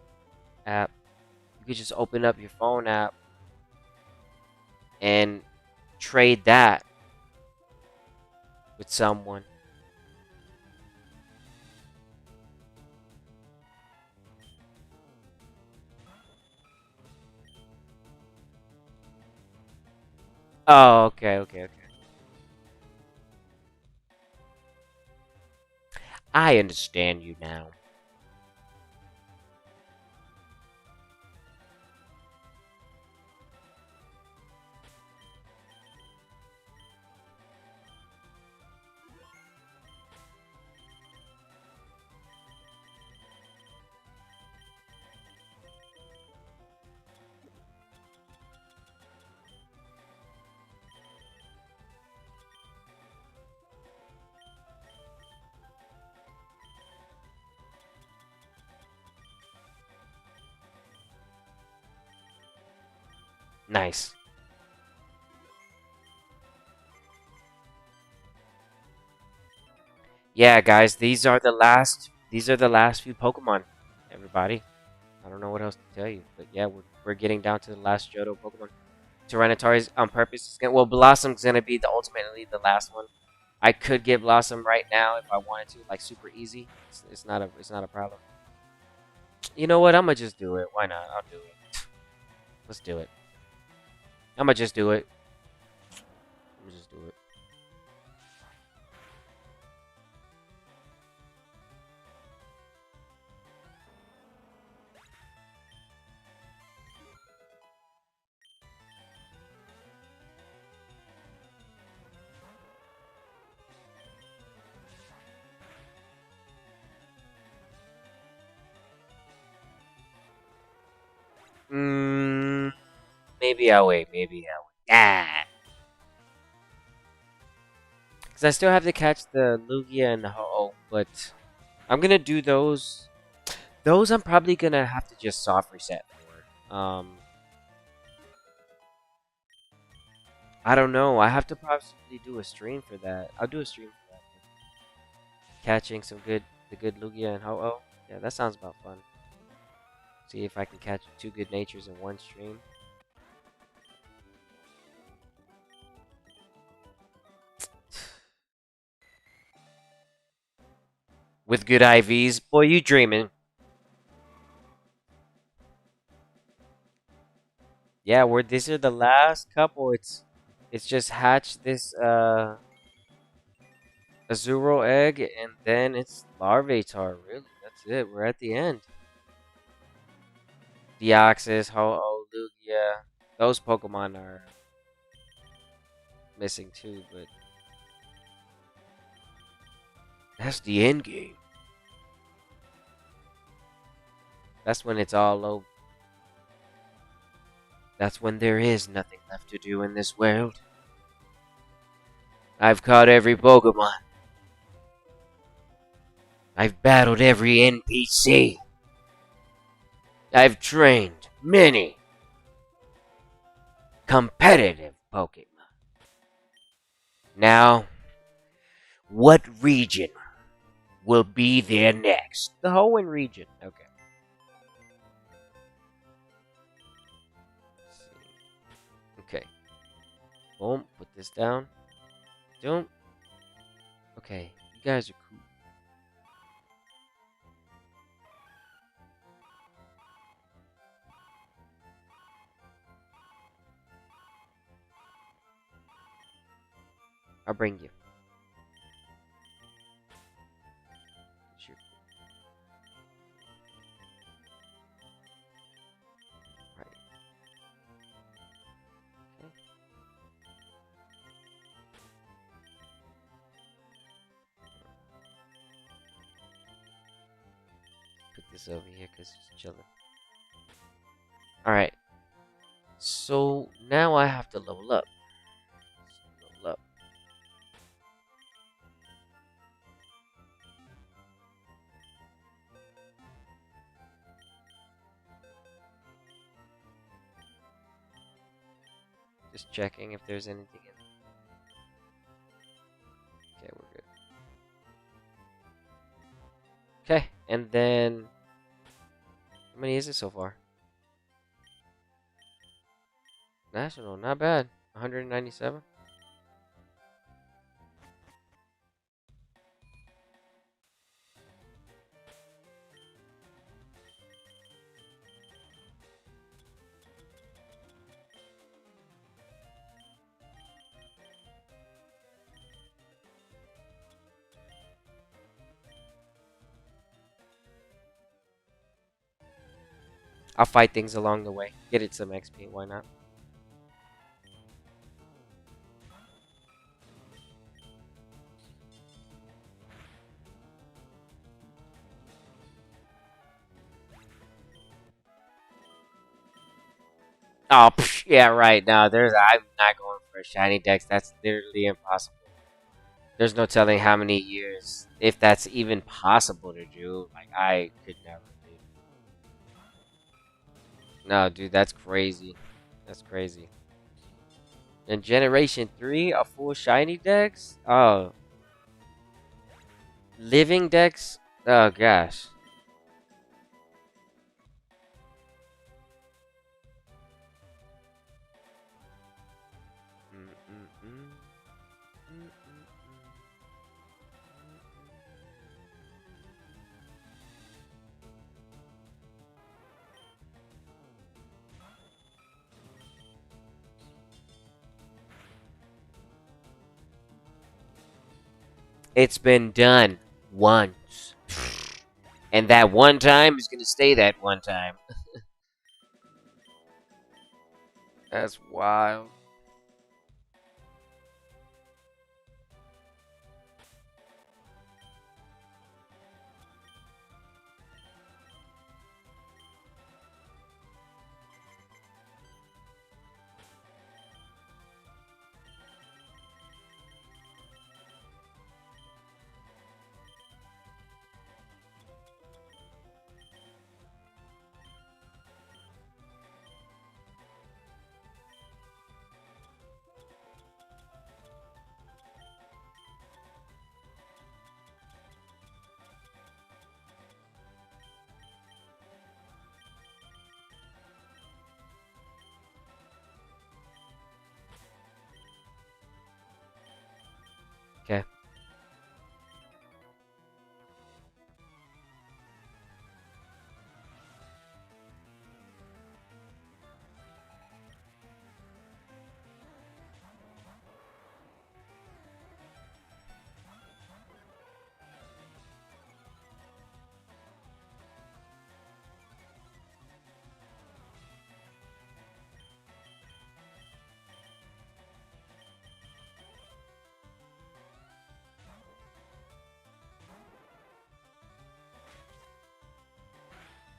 app, you could just open up your phone app and trade that with someone. Oh, okay. I understand you now. Nice. Yeah, guys, these are the last few Pokemon, everybody. I don't know what else to tell you, but yeah, we're getting down to the last Johto Pokemon. Tyranitar is on purpose. Well, Blossom's gonna be ultimately the last one. I could get Blossom right now if I wanted to, like super easy. It's not a problem. You know what? I'm gonna just do it. Why not? I'll do it. Let's do it. I'm gonna just do it. I'm gonna just do it. Maybe I'll wait. Maybe I'll wait. Ah. Because I still have to catch the Lugia and the Ho-Oh, but I'm gonna do those. Those I'm probably gonna have to just soft reset for. I don't know. I have to possibly do a stream for that. I'll do a stream for that. Catching the good Lugia and Ho-Oh. Yeah, that sounds about fun. See if I can catch two good natures in one stream. With good IVs, boy, you dreaming. Yeah, these are the last couple. It's just hatch this Azuro egg and then it's Larvitar. Really, that's it. We're at the end. Deoxys, Ho-Oh, Lugia. Those Pokemon are missing too, but that's the end game. That's when it's all over. That's when there is nothing left to do in this world. I've caught every Pokemon. I've battled every NPC. I've trained many competitive Pokemon. Now, what region will be there next? The Hoenn region. Okay. Okay. Boom. Put this down. Don't. Okay. You guys are cool. I'll bring you. Sure. Right. Okay. Put this over here because it's chilling. Alright. So now I have to level up. Level up. Just checking if there's anything in. Okay, we're good. Okay, and then how many is it so far? National, not bad. 197. I'll fight things along the way. Get it some XP, why not? Oh, psh, yeah, right. No, I'm not going for a shiny dex. That's literally impossible. There's no telling how many years, if that's even possible to do. Like, I could never do. No, dude, that's crazy. That's crazy. In Generation 3, a full shiny dex? Oh. Living dex? Oh, gosh. It's been done once. And that one time is gonna stay that one time. That's wild. Okay.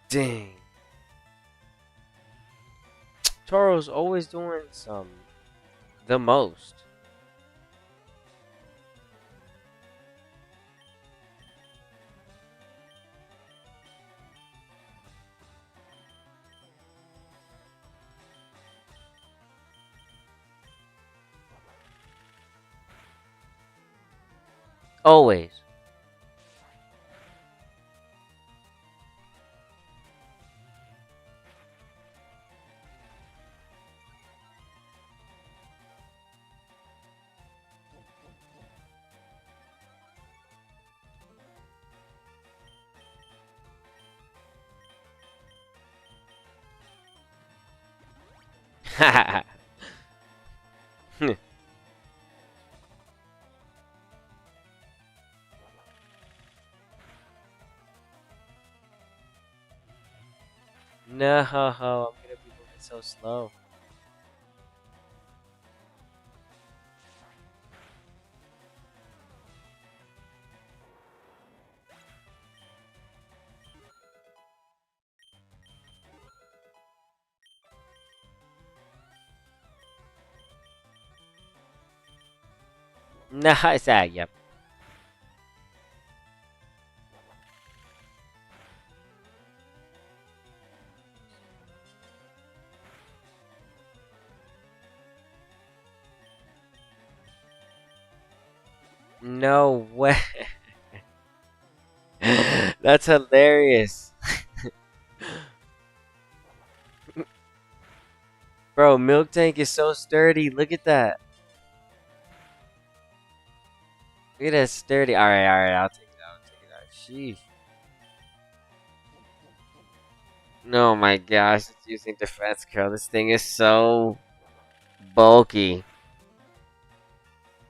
Dang. Toro's always doing the most. Always. No, I'm gonna be moving so slow. No, it's that. Yep. No way. That's hilarious. Bro, Milk Tank is so sturdy. Look at that. Look at that sturdy. Alright, alright, I'll take it out. I'll take it out. Sheesh. No, my gosh, it's using defense curl. This thing is so bulky.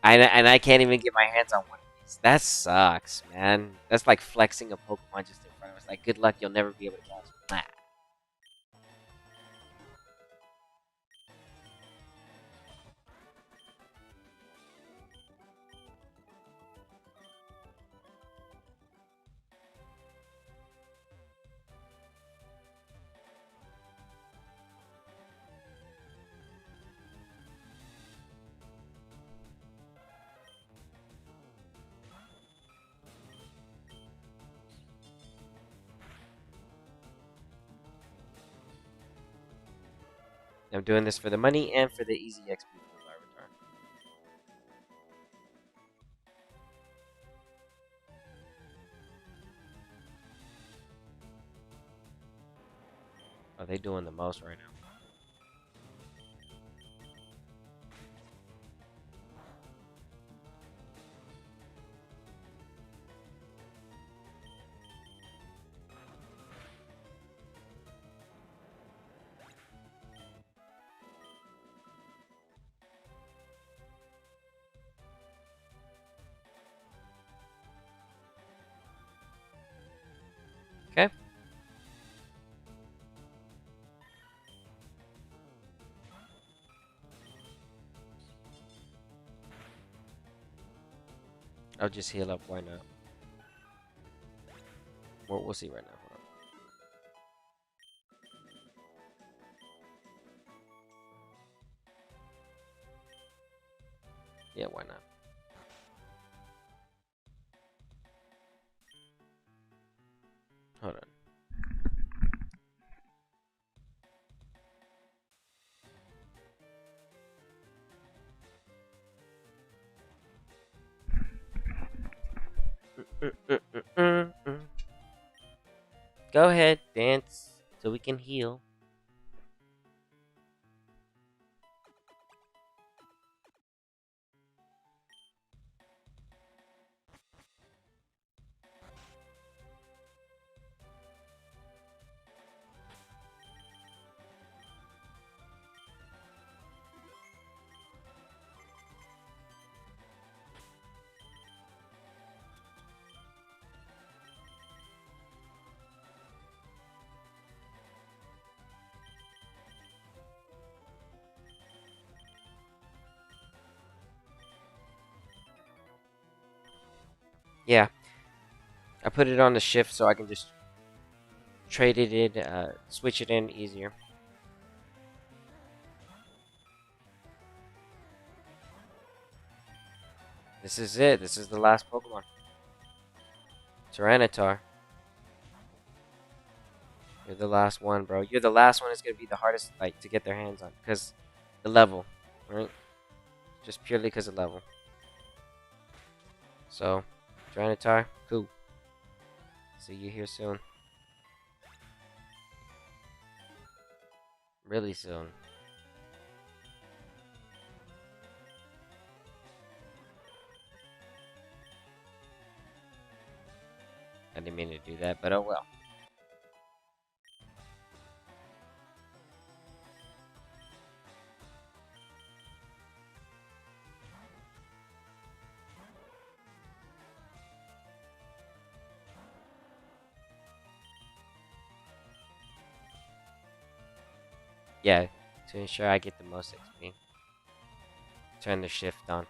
And I can't even get my hands on one of these. That sucks, man. That's like flexing a Pokemon just in front of us. Like, good luck, you'll never be able to catch it. Nah. I'm doing this for the money and for the easy XP from the Larvitar. Are they doing the most right now? Okay. I'll just heal up. Why not? We'll see right now. Hold on. Yeah, why not? Hold on. Go ahead, dance so we can heal. Yeah, I put it on the shift so I can just trade it in, switch it in easier. This is it. This is the last Pokemon. Tyranitar. You're the last one, bro. You're the last one. It's gonna be the hardest, like, to get their hands on, because the level, right? Just purely because of level. So, Tyranitar, cool. See you here soon. Really soon. I didn't mean to do that, but oh well. Yeah, to ensure I get the most XP. Turn the shift on.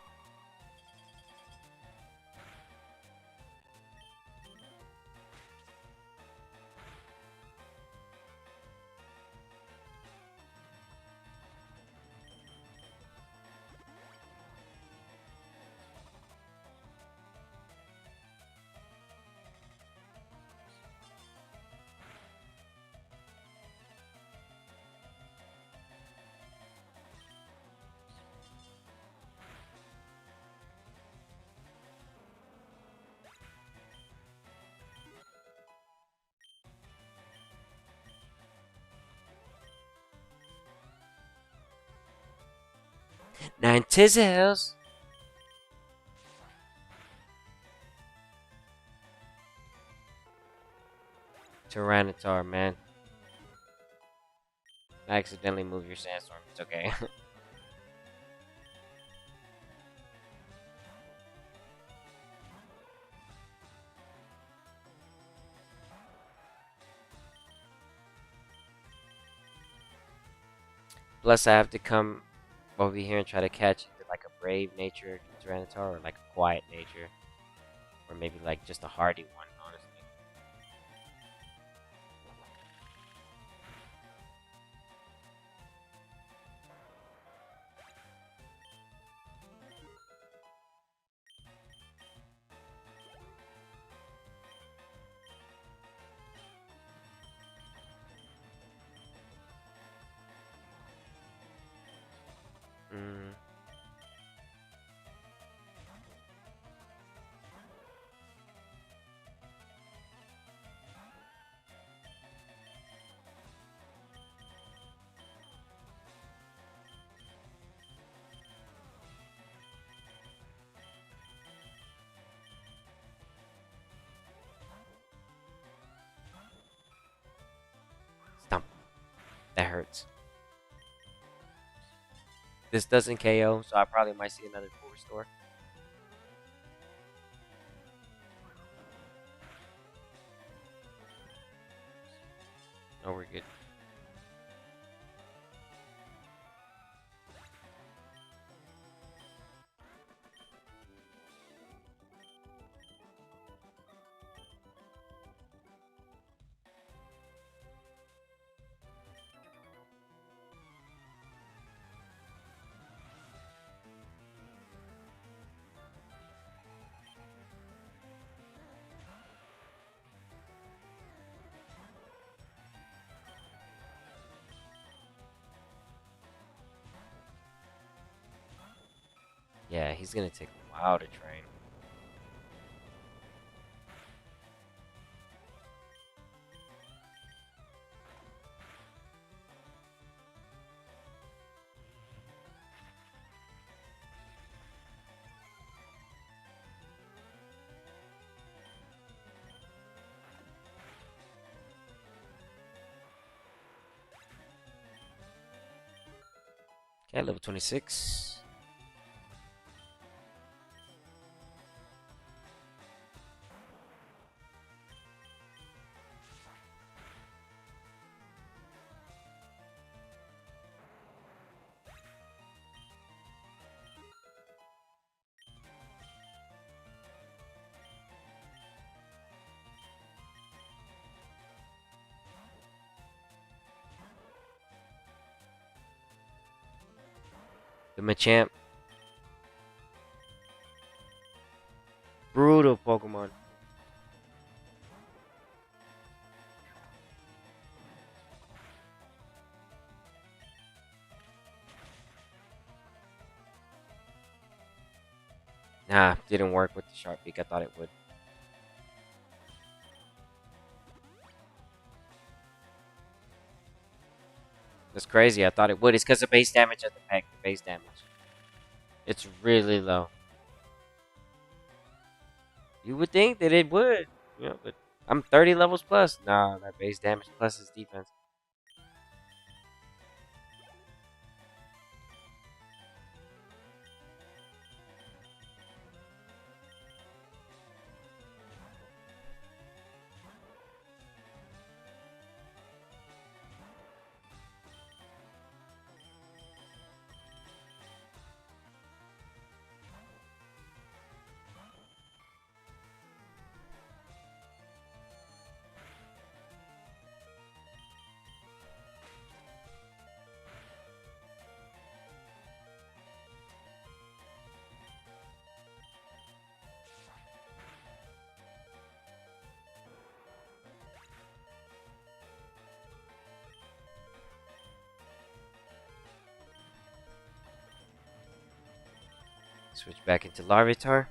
Nine Tizzles! Tyranitar, man. I accidentally moved your sandstorm. It's okay. Plus, I have to come over here and try to catch either like a brave nature Tyranitar or like a quiet nature. Or maybe like just a hardy one, honestly. Mm. Stomp. That hurts. This doesn't KO, so I probably might see another full restore. Oh, we're good. Yeah, he's gonna take a while to train. Okay, level 26. The Machamp. Brutal Pokemon. Nah, didn't work with the Sharp Beak. I thought it would. That's crazy. I thought it would. It's because of base damage at the pack. The base damage. It's really low. You would think that it would. You know, but I'm 30 levels plus. Nah, that base damage plus his defense. Switch back into Larvitar.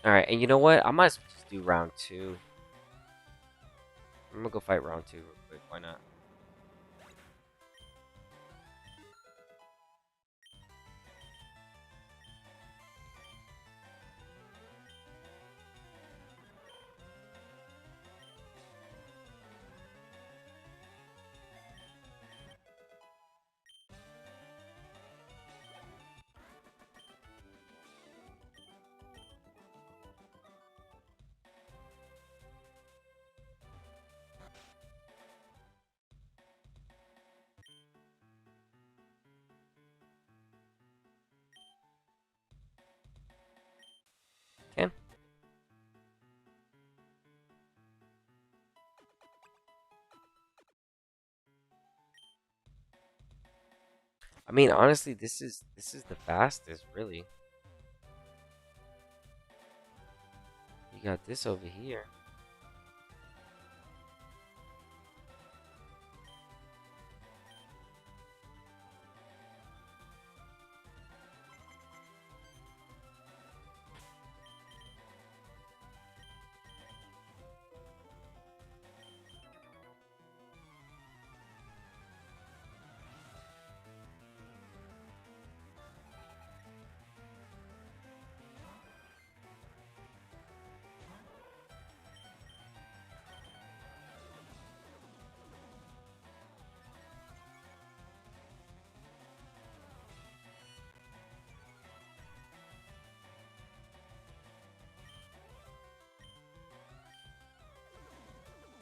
Alright, and you know what? I might as well just do round 2. I'm gonna go fight round 2 real quick. Why not? Okay. I mean, honestly, this is the fastest, really. You got this over here.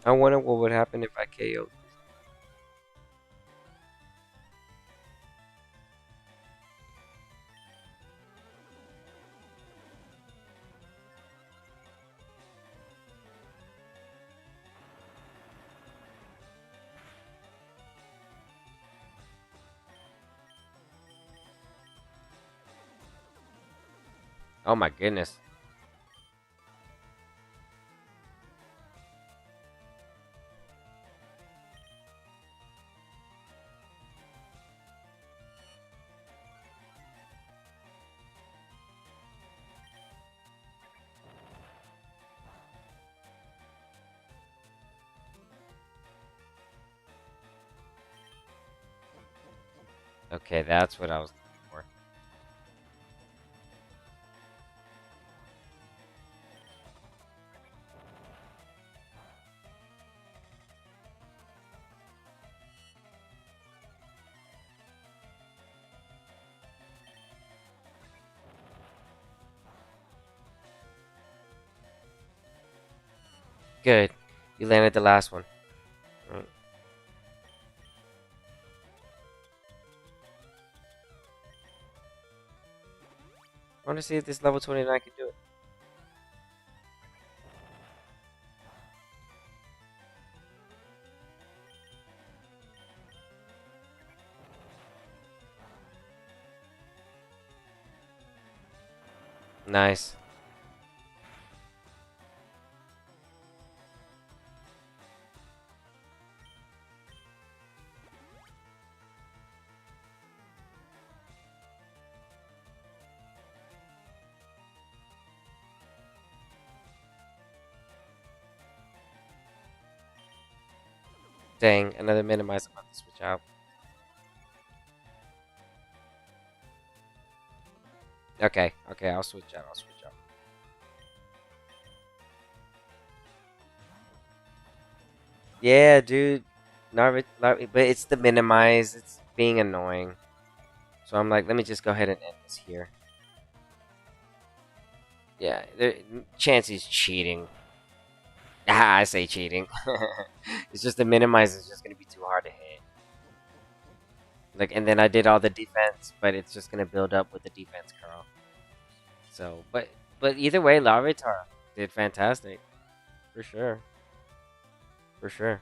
I wonder what would happen if I KO'd. Oh my goodness. Okay, that's what I was looking for. Good. You landed the last one. Right. I want to see if this level 29 can do it. Nice. Dang, another minimize. I'm about to switch out. Okay, okay, I'll switch out. I'll switch out. Yeah, dude. But it's the minimize. It's being annoying. So I'm like, let me just go ahead and end this here. Yeah, Chansey's cheating. Ah, I say cheating. It's just the minimize is just gonna be too hard to hit. Like, and then I did all the defense, but it's just gonna build up with the defense curl. So, but either way, Larvitar did fantastic, for sure, for sure.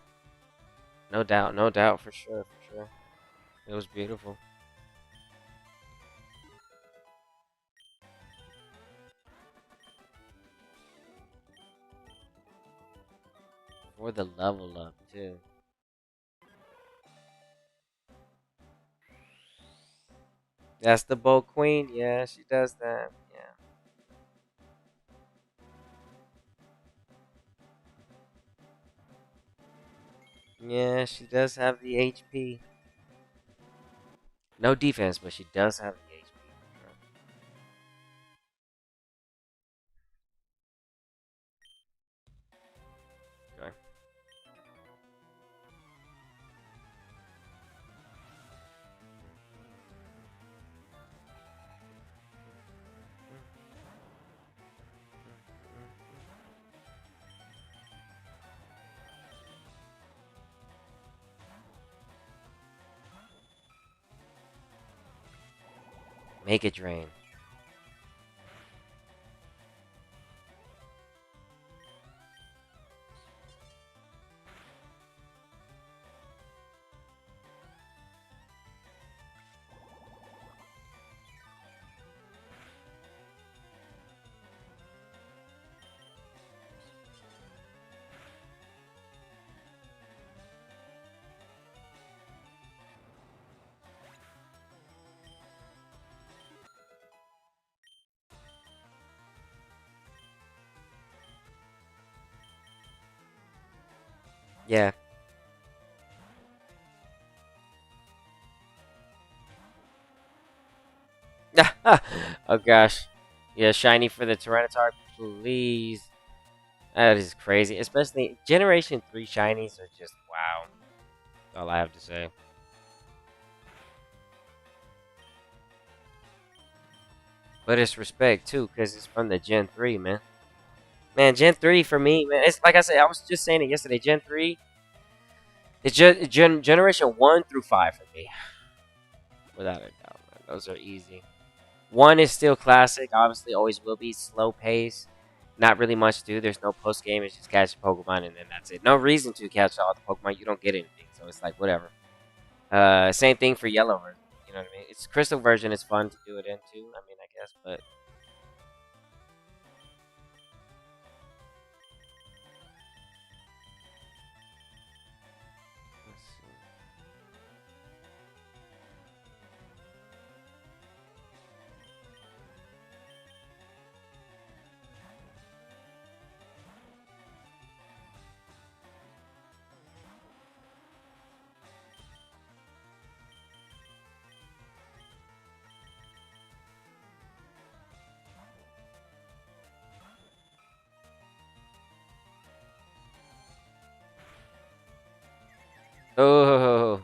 No doubt, no doubt, for sure, for sure. It was beautiful. For the level up too. That's the bow queen. Yeah, she does that. Yeah. Yeah, she does have the HP. No defense, but she does have the HP. Okay. Make it drain. Yeah. Oh gosh. Yeah, shiny for the Tyranitar, please. That is crazy. Especially Generation 3 shinies are just wow. That's all I have to say. But it's respect too, because it's from the Gen 3, man. Man, Gen 3 for me, man. It's like I said, I was just saying it yesterday. Gen 3, it's generation 1 through 5 for me. Without a doubt, man. Those are easy. 1 is still classic, obviously, always will be. Slow pace. Not really much to do. There's no post game. It's just catch Pokemon and then that's it. No reason to catch all the Pokemon. You don't get anything. So it's like, whatever. Same thing for yellow version. You know what I mean? It's crystal version is fun to do it into. I mean, I guess, but let's see. Oh,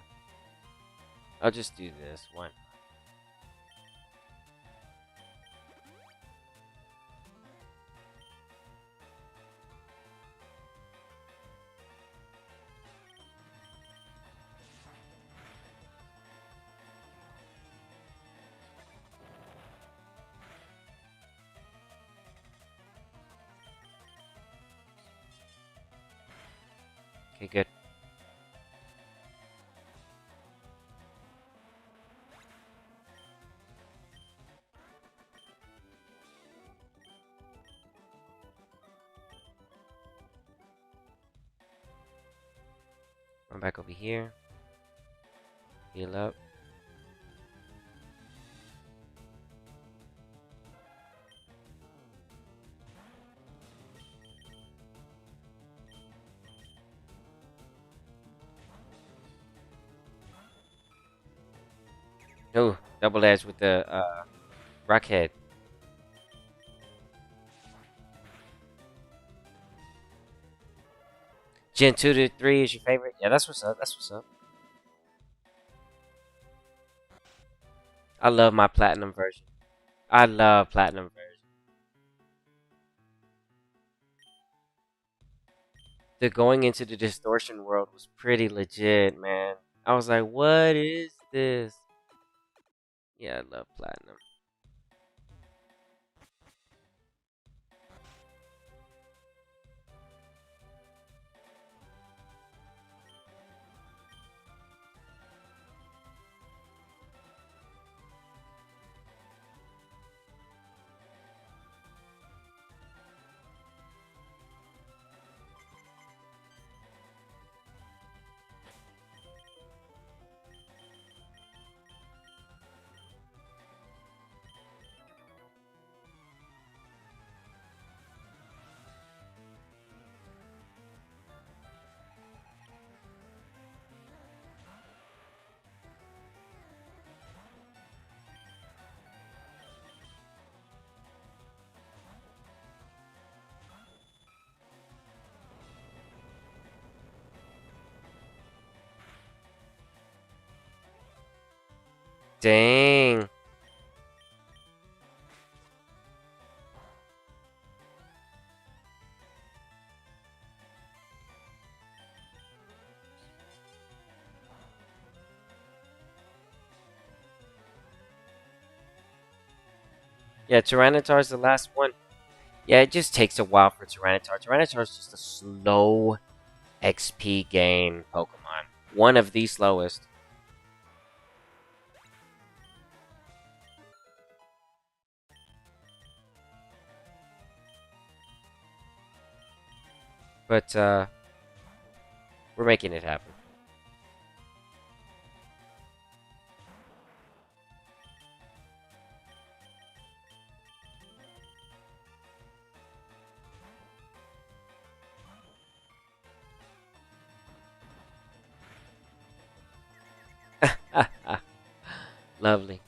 I'll just do this one. Okay, good. I'm back over here. Heal up. Oh, double edge with the rock head. Gen 2 to 3 is your favorite? Yeah, that's what's up. That's what's up. I love my platinum version. I love platinum version. The going into the distortion world was pretty legit, man. I was like, what is this? Yeah, I love platinum. Dang. Yeah, Tyranitar's the last one. Yeah, it just takes a while for Tyranitar. Tyranitar's just a slow XP gain Pokemon. One of the slowest. But, we're making it happen. Lovely.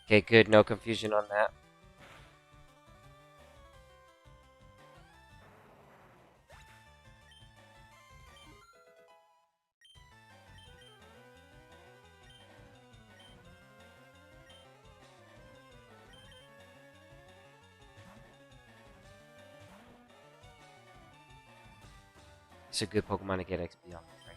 Okay, good. No confusion on that. It's a good Pokemon to get XP off of, right?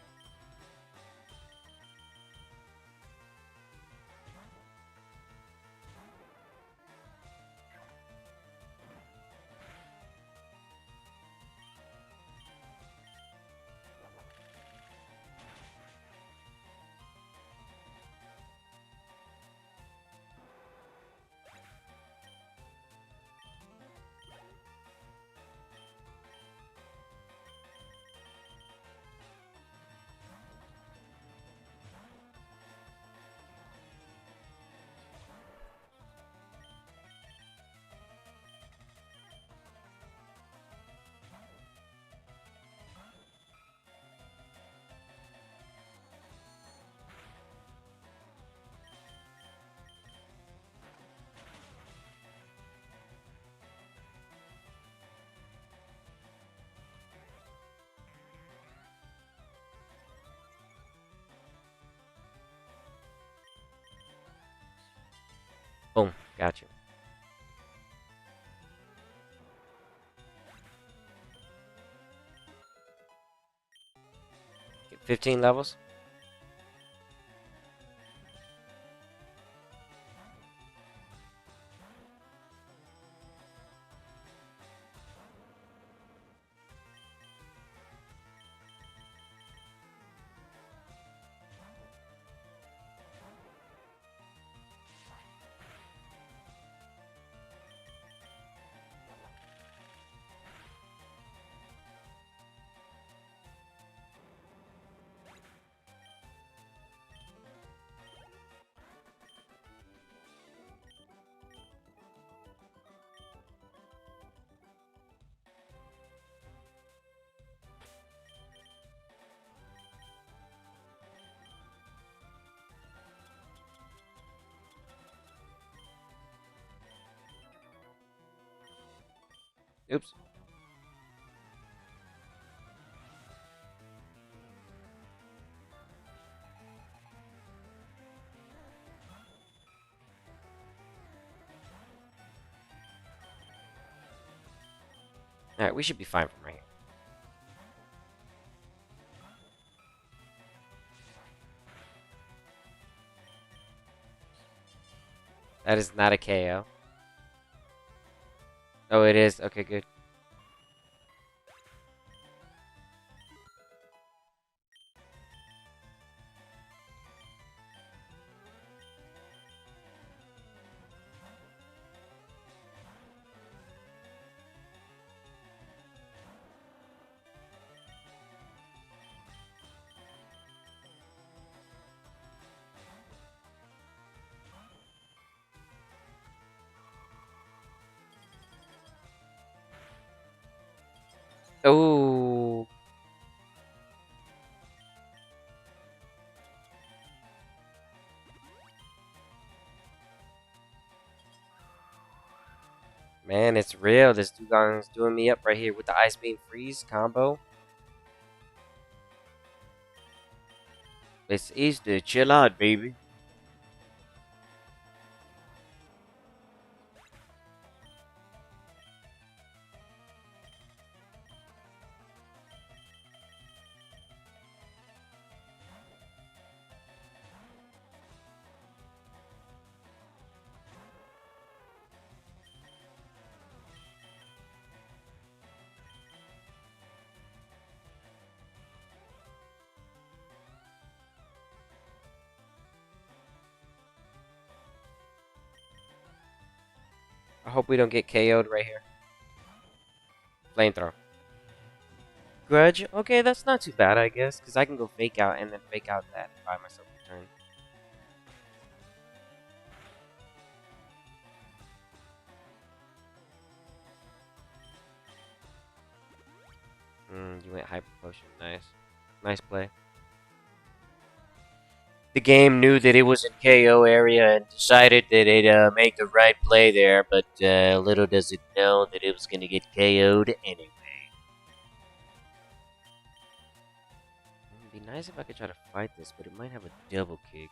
Boom. Got you. Get 15 levels. Oops. Alright, we should be fine from right here. That is not a KO. Oh, it is. Okay, good. Oh, man, it's real. This Dugong's doing me up right here with the Ice Beam Freeze combo. It's Easter. Chill out, baby. I hope we don't get KO'd right here. Flamethrower. Grudge? Okay, that's not too bad, I guess, because I can go fake out and then fake out that and buy myself a turn. You went Hyper Potion. Nice. Nice play. The game knew that it was in KO area and decided that it'd make the right play there, but little does it know that it was going to get KO'd anyway. It'd be nice if I could try to fight this, but it might have a double kick.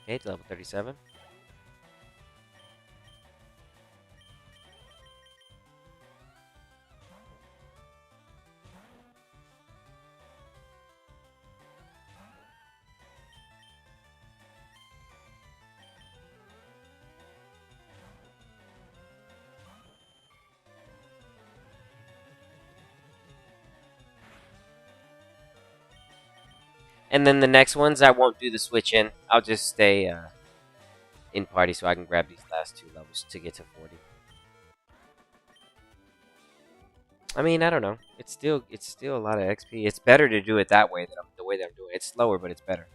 Okay, to level 37. And then the next ones, I won't do the switch in. I'll just stay in party so I can grab these last 2 levels to get to 40. I mean, I don't know. It's still a lot of XP. It's better to do it that way than the way that I'm doing it. It's slower, but it's better.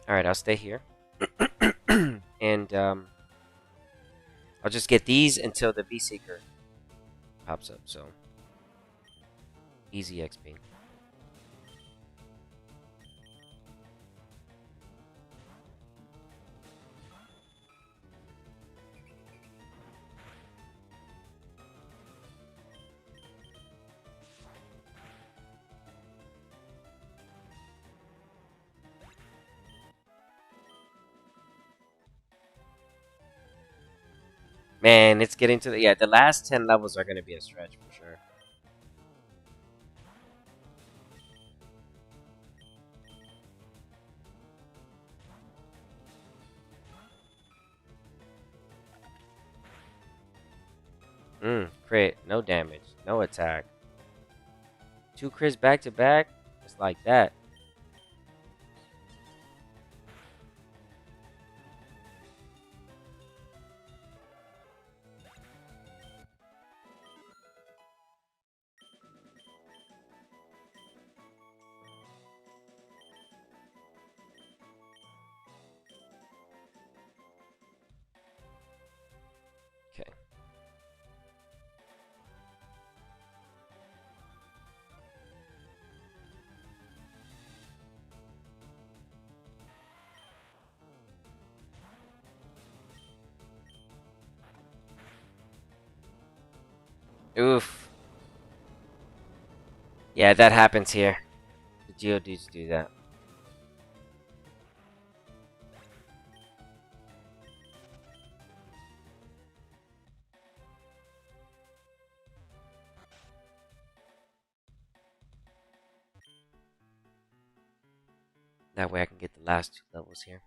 Alright, I'll stay here. And I'll just get these until the V-Seeker pops up, so easy XP. Man, it's getting to the the last 10 levels are gonna be a stretch for sure. Crit, no damage, no attack. 2 crits back to back, just like that. Okay. Oof. Yeah, that happens here. The Geodudes do that. That way I can get the last 2 levels here.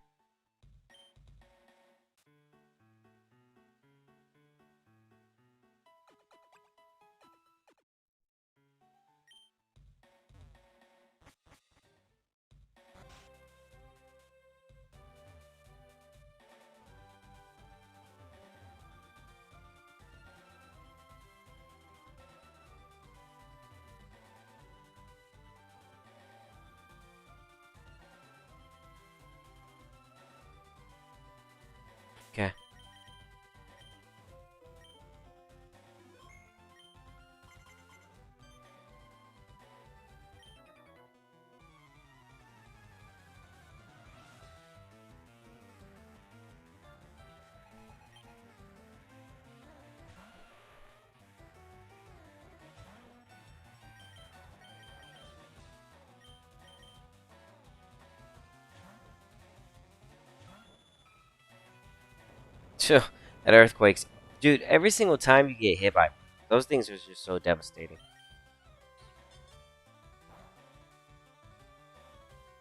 That earthquakes. Dude, every single time you get hit by those things are just so devastating.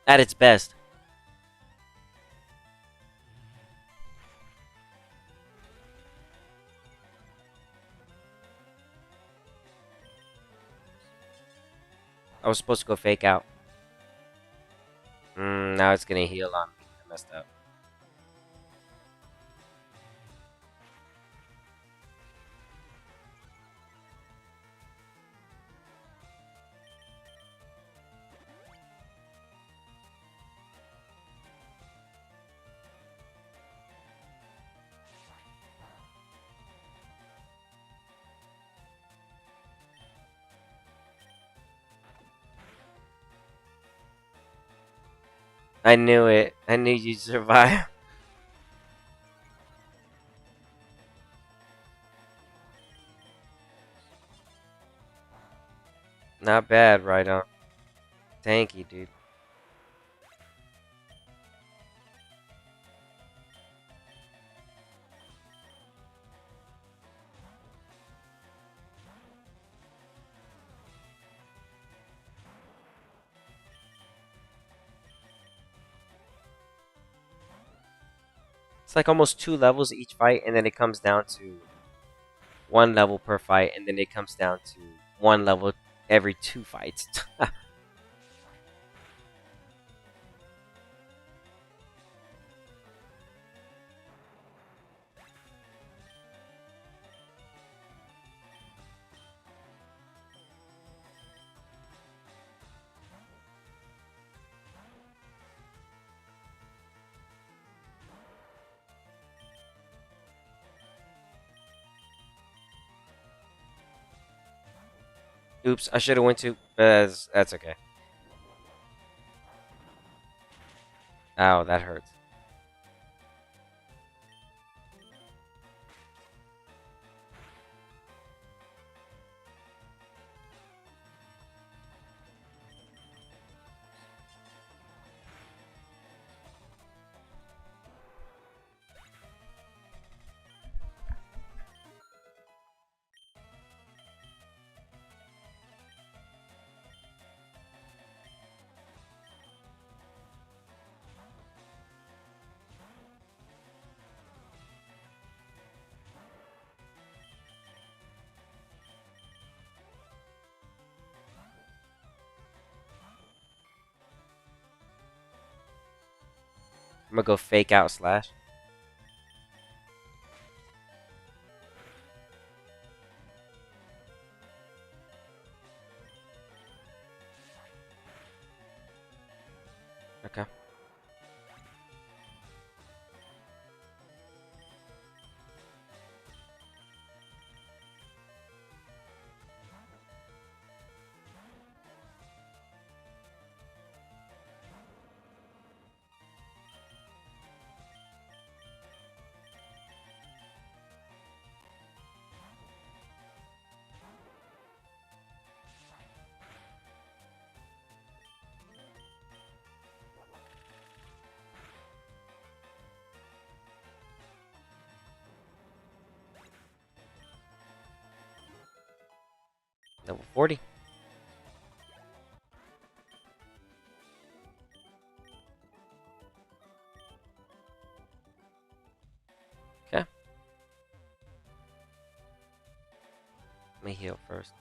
At its best. I was supposed to go fake out. Now it's gonna heal on me. I messed up. I knew it. I knew you'd survive. Not bad, right on. Tanky, dude. It's like almost 2 levels each fight, and then it comes down to 1 level per fight, and then it comes down to 1 level every 2 fights. Oops, I should have went to. That's okay. Ow, that hurts. I'm gonna go fake out slash. Okay. Level 40. Okay. Let me heal first.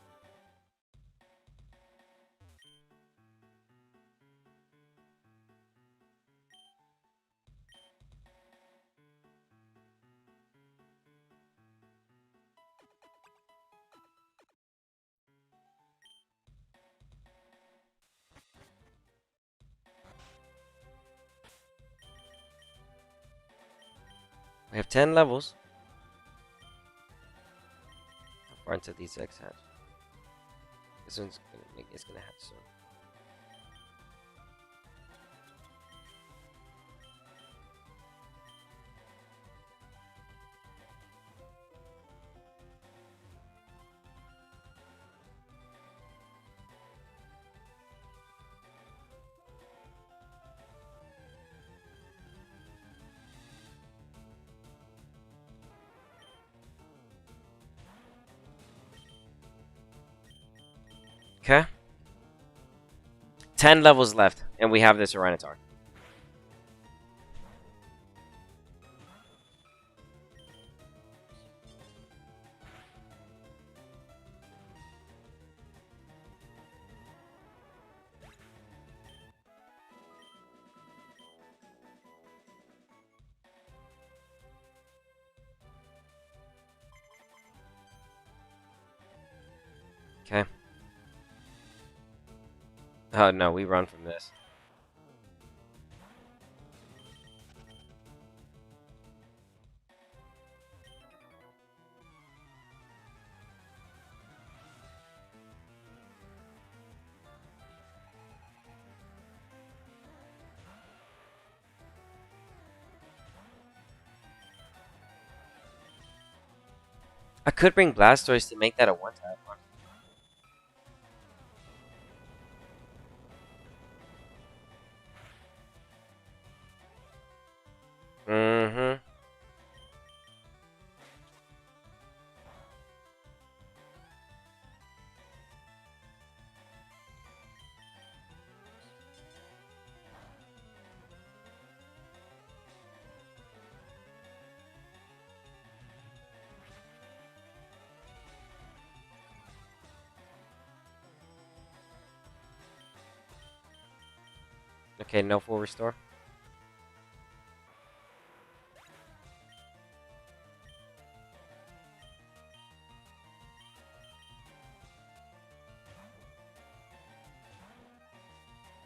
We have 10 levels. How far into these eggs hatch? This one's gonna hatch soon. Okay. 10 levels left, and we have this Tyranitar. Okay. Oh no, we run from this. I could bring Blastoise to make that a one-tap one. Mm-hmm. Okay, no full restore.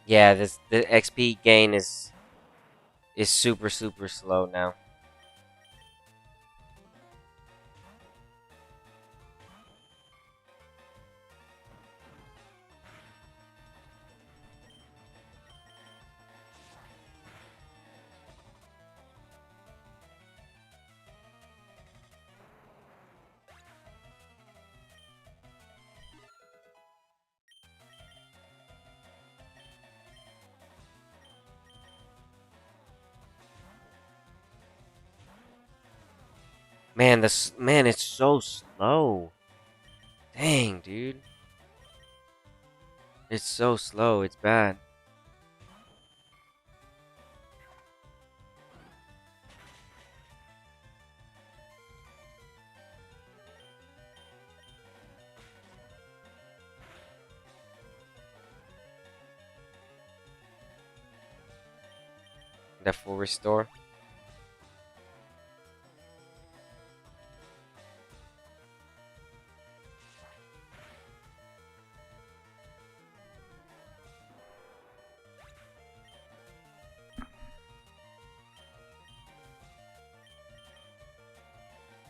Yeah, the XP gain is super slow now. Man, it's so slow. Dang, dude. It's so slow. It's bad. That full restore.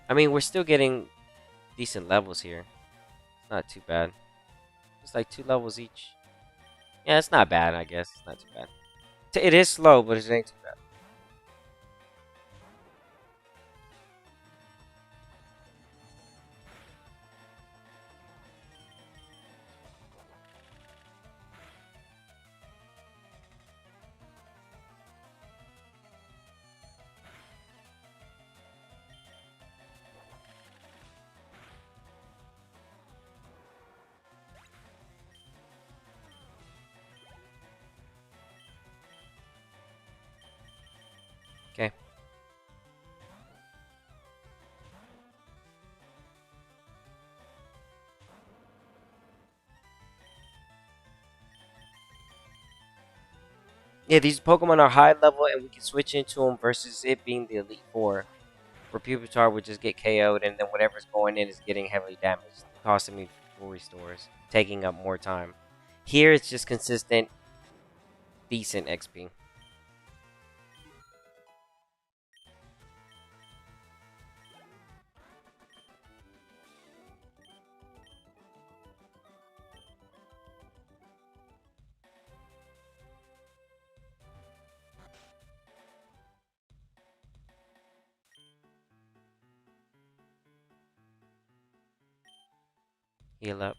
I mean, we're still getting decent levels here. It's not too bad. It's like 2 levels each. Yeah, it's not bad, I guess. It's not too bad. It is slow, but it ain't too bad. Okay. Yeah, these Pokemon are high level, and we can switch into them versus it being the Elite Four, where Pupitar would just get KO'd, and then whatever's going in is getting heavily damaged, costing me full restores, taking up more time. Here, it's just consistent, decent XP. Heal up.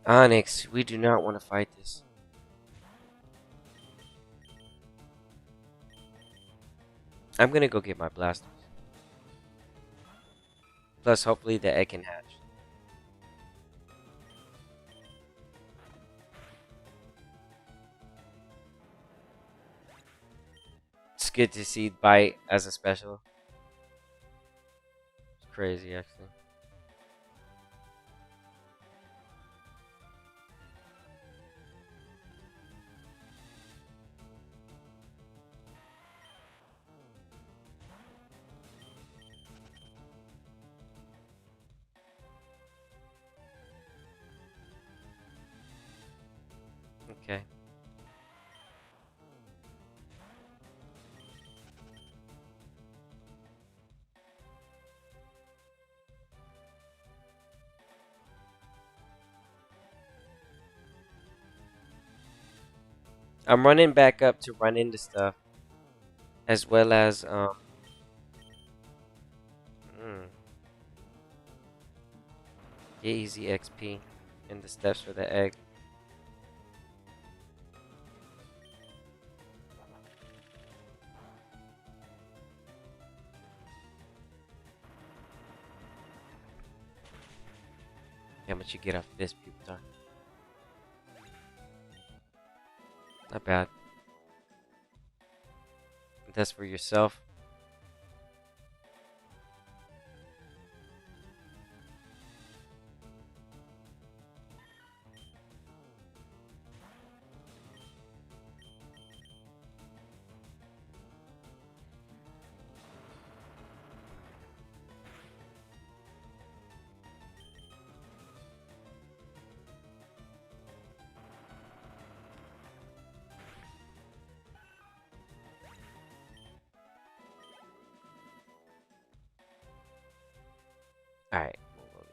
Onyx, we do not want to fight this. I'm gonna go get my blasters. Plus, hopefully the egg can hatch. It's good to see Bite as a special. It's crazy, actually. Okay. I'm running back up to run into stuff. As well as, mm, get easy XP. And the steps for the egg. How much you get off this, people? Not bad. That's for yourself. Alright, move over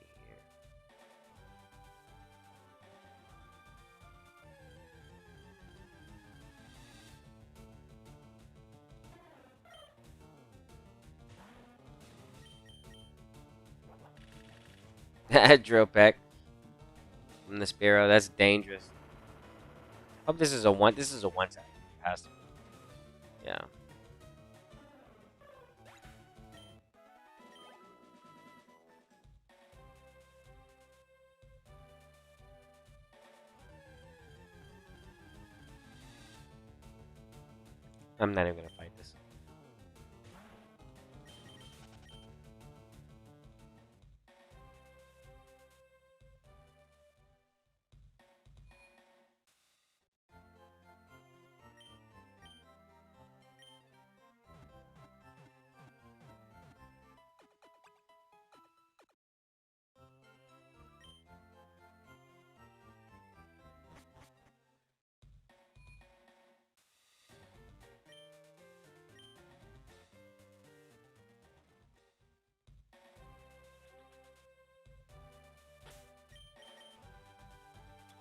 here. Drill back from the Sparrow. That's dangerous. Hope this is a one. This is a one-time pass. Yeah. I'm not even gonna fight this.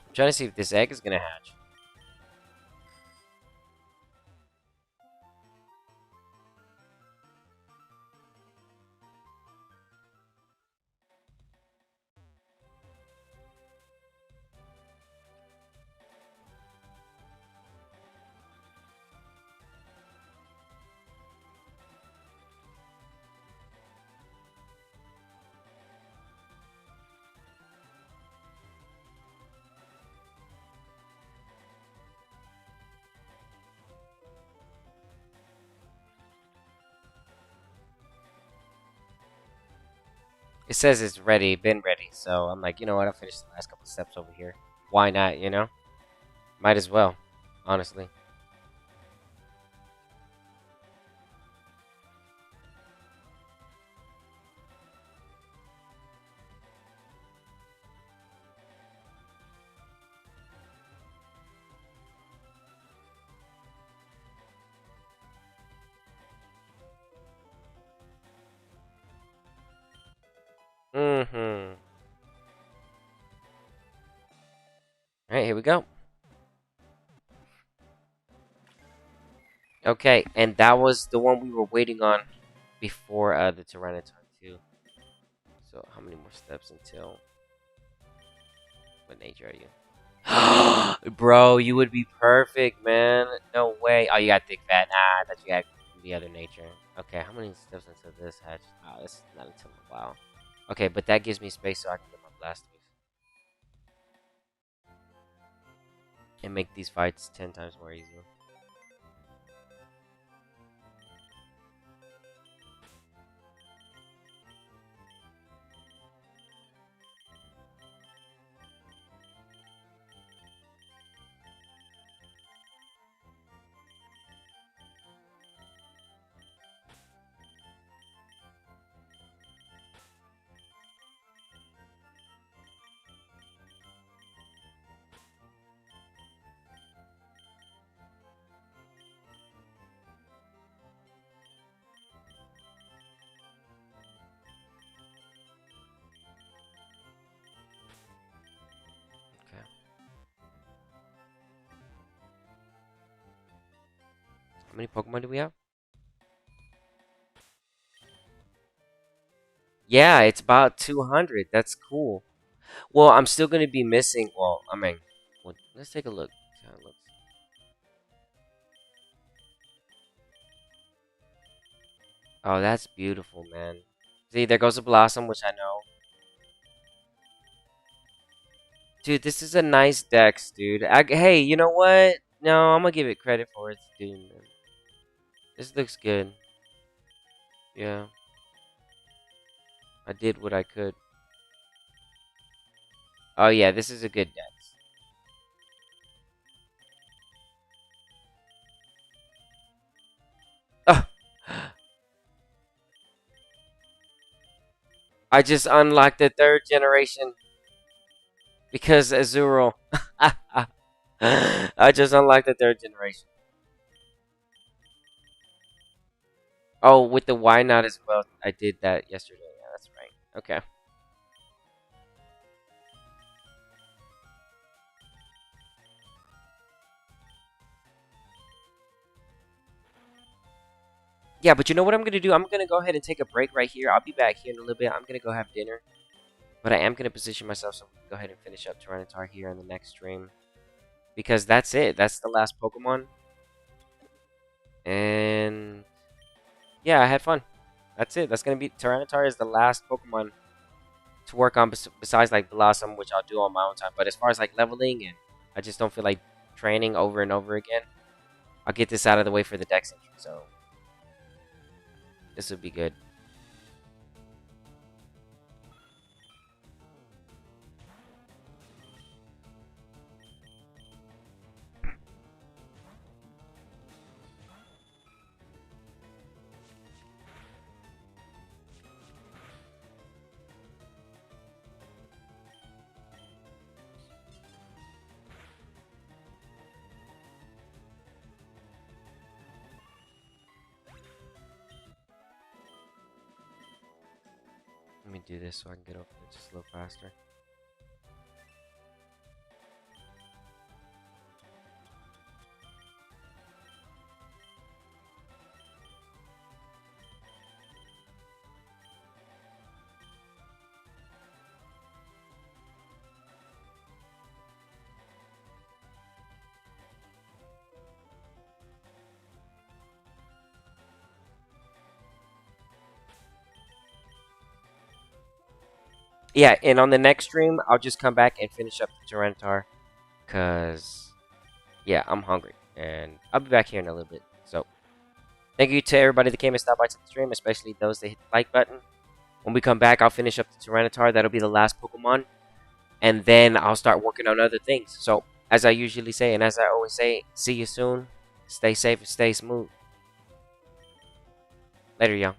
I'm trying to see if this egg is gonna hatch. It says it's ready, been ready. So I'm like, you know what? I'll finish the last couple steps over here. Why not? You know, might as well. Honestly. Mm-hmm. All right, here we go. Okay, and that was the one we were waiting on before the Tyranitar too. So how many more steps until? What nature are you? Bro, you would be perfect, man. No way. Oh, you got thick fat. Nah, I thought you had the other nature. Okay, how many steps until this hatch? Oh, this is not until a while. Okay, but that gives me space so I can get my blasters. And make these fights 10 times more easy. Okay. How many Pokemon do we have? Yeah, it's about 200. That's cool. Well, I'm still going to be missing. Well, I mean, well, let's take a look. See how it looks. Oh, that's beautiful, man. See, there goes a Blossom, which I know. Dude, this is a nice dex, dude. Hey, you know what? No, I'm gonna give it credit for its due, man. This looks good. Yeah, I did what I could. Oh yeah, this is a good dex. Oh, I just unlocked the third generation because Azurill. I just unlocked the third generation. Oh, with the why not as well. I did that yesterday. Yeah, that's right. Okay. Yeah, but you know what I'm gonna do? I'm gonna go ahead and take a break right here. I'll be back here in a little bit. I'm gonna go have dinner. But I am gonna position myself so we can go ahead and finish up Tyranitar here in the next stream. Because that's it. That's the last Pokemon. And yeah, I had fun. That's it. That's gonna be Tyranitar is the last Pokemon to work on besides like Blossom, which I'll do on my own time. But as far as like leveling and I just don't feel like training over and over again, I'll get this out of the way for the Dex entry. So this would be good. Let me do this so I can get over it just a little faster. Yeah, and on the next stream, I'll just come back and finish up the Tyranitar. Because, yeah, I'm hungry. And I'll be back here in a little bit. So, thank you to everybody that came and stopped by to the stream, especially those that hit the like button. When we come back, I'll finish up the Tyranitar. That'll be the last Pokemon. And then I'll start working on other things. So, as I usually say, and as I always say, see you soon. Stay safe and stay smooth. Later, y'all.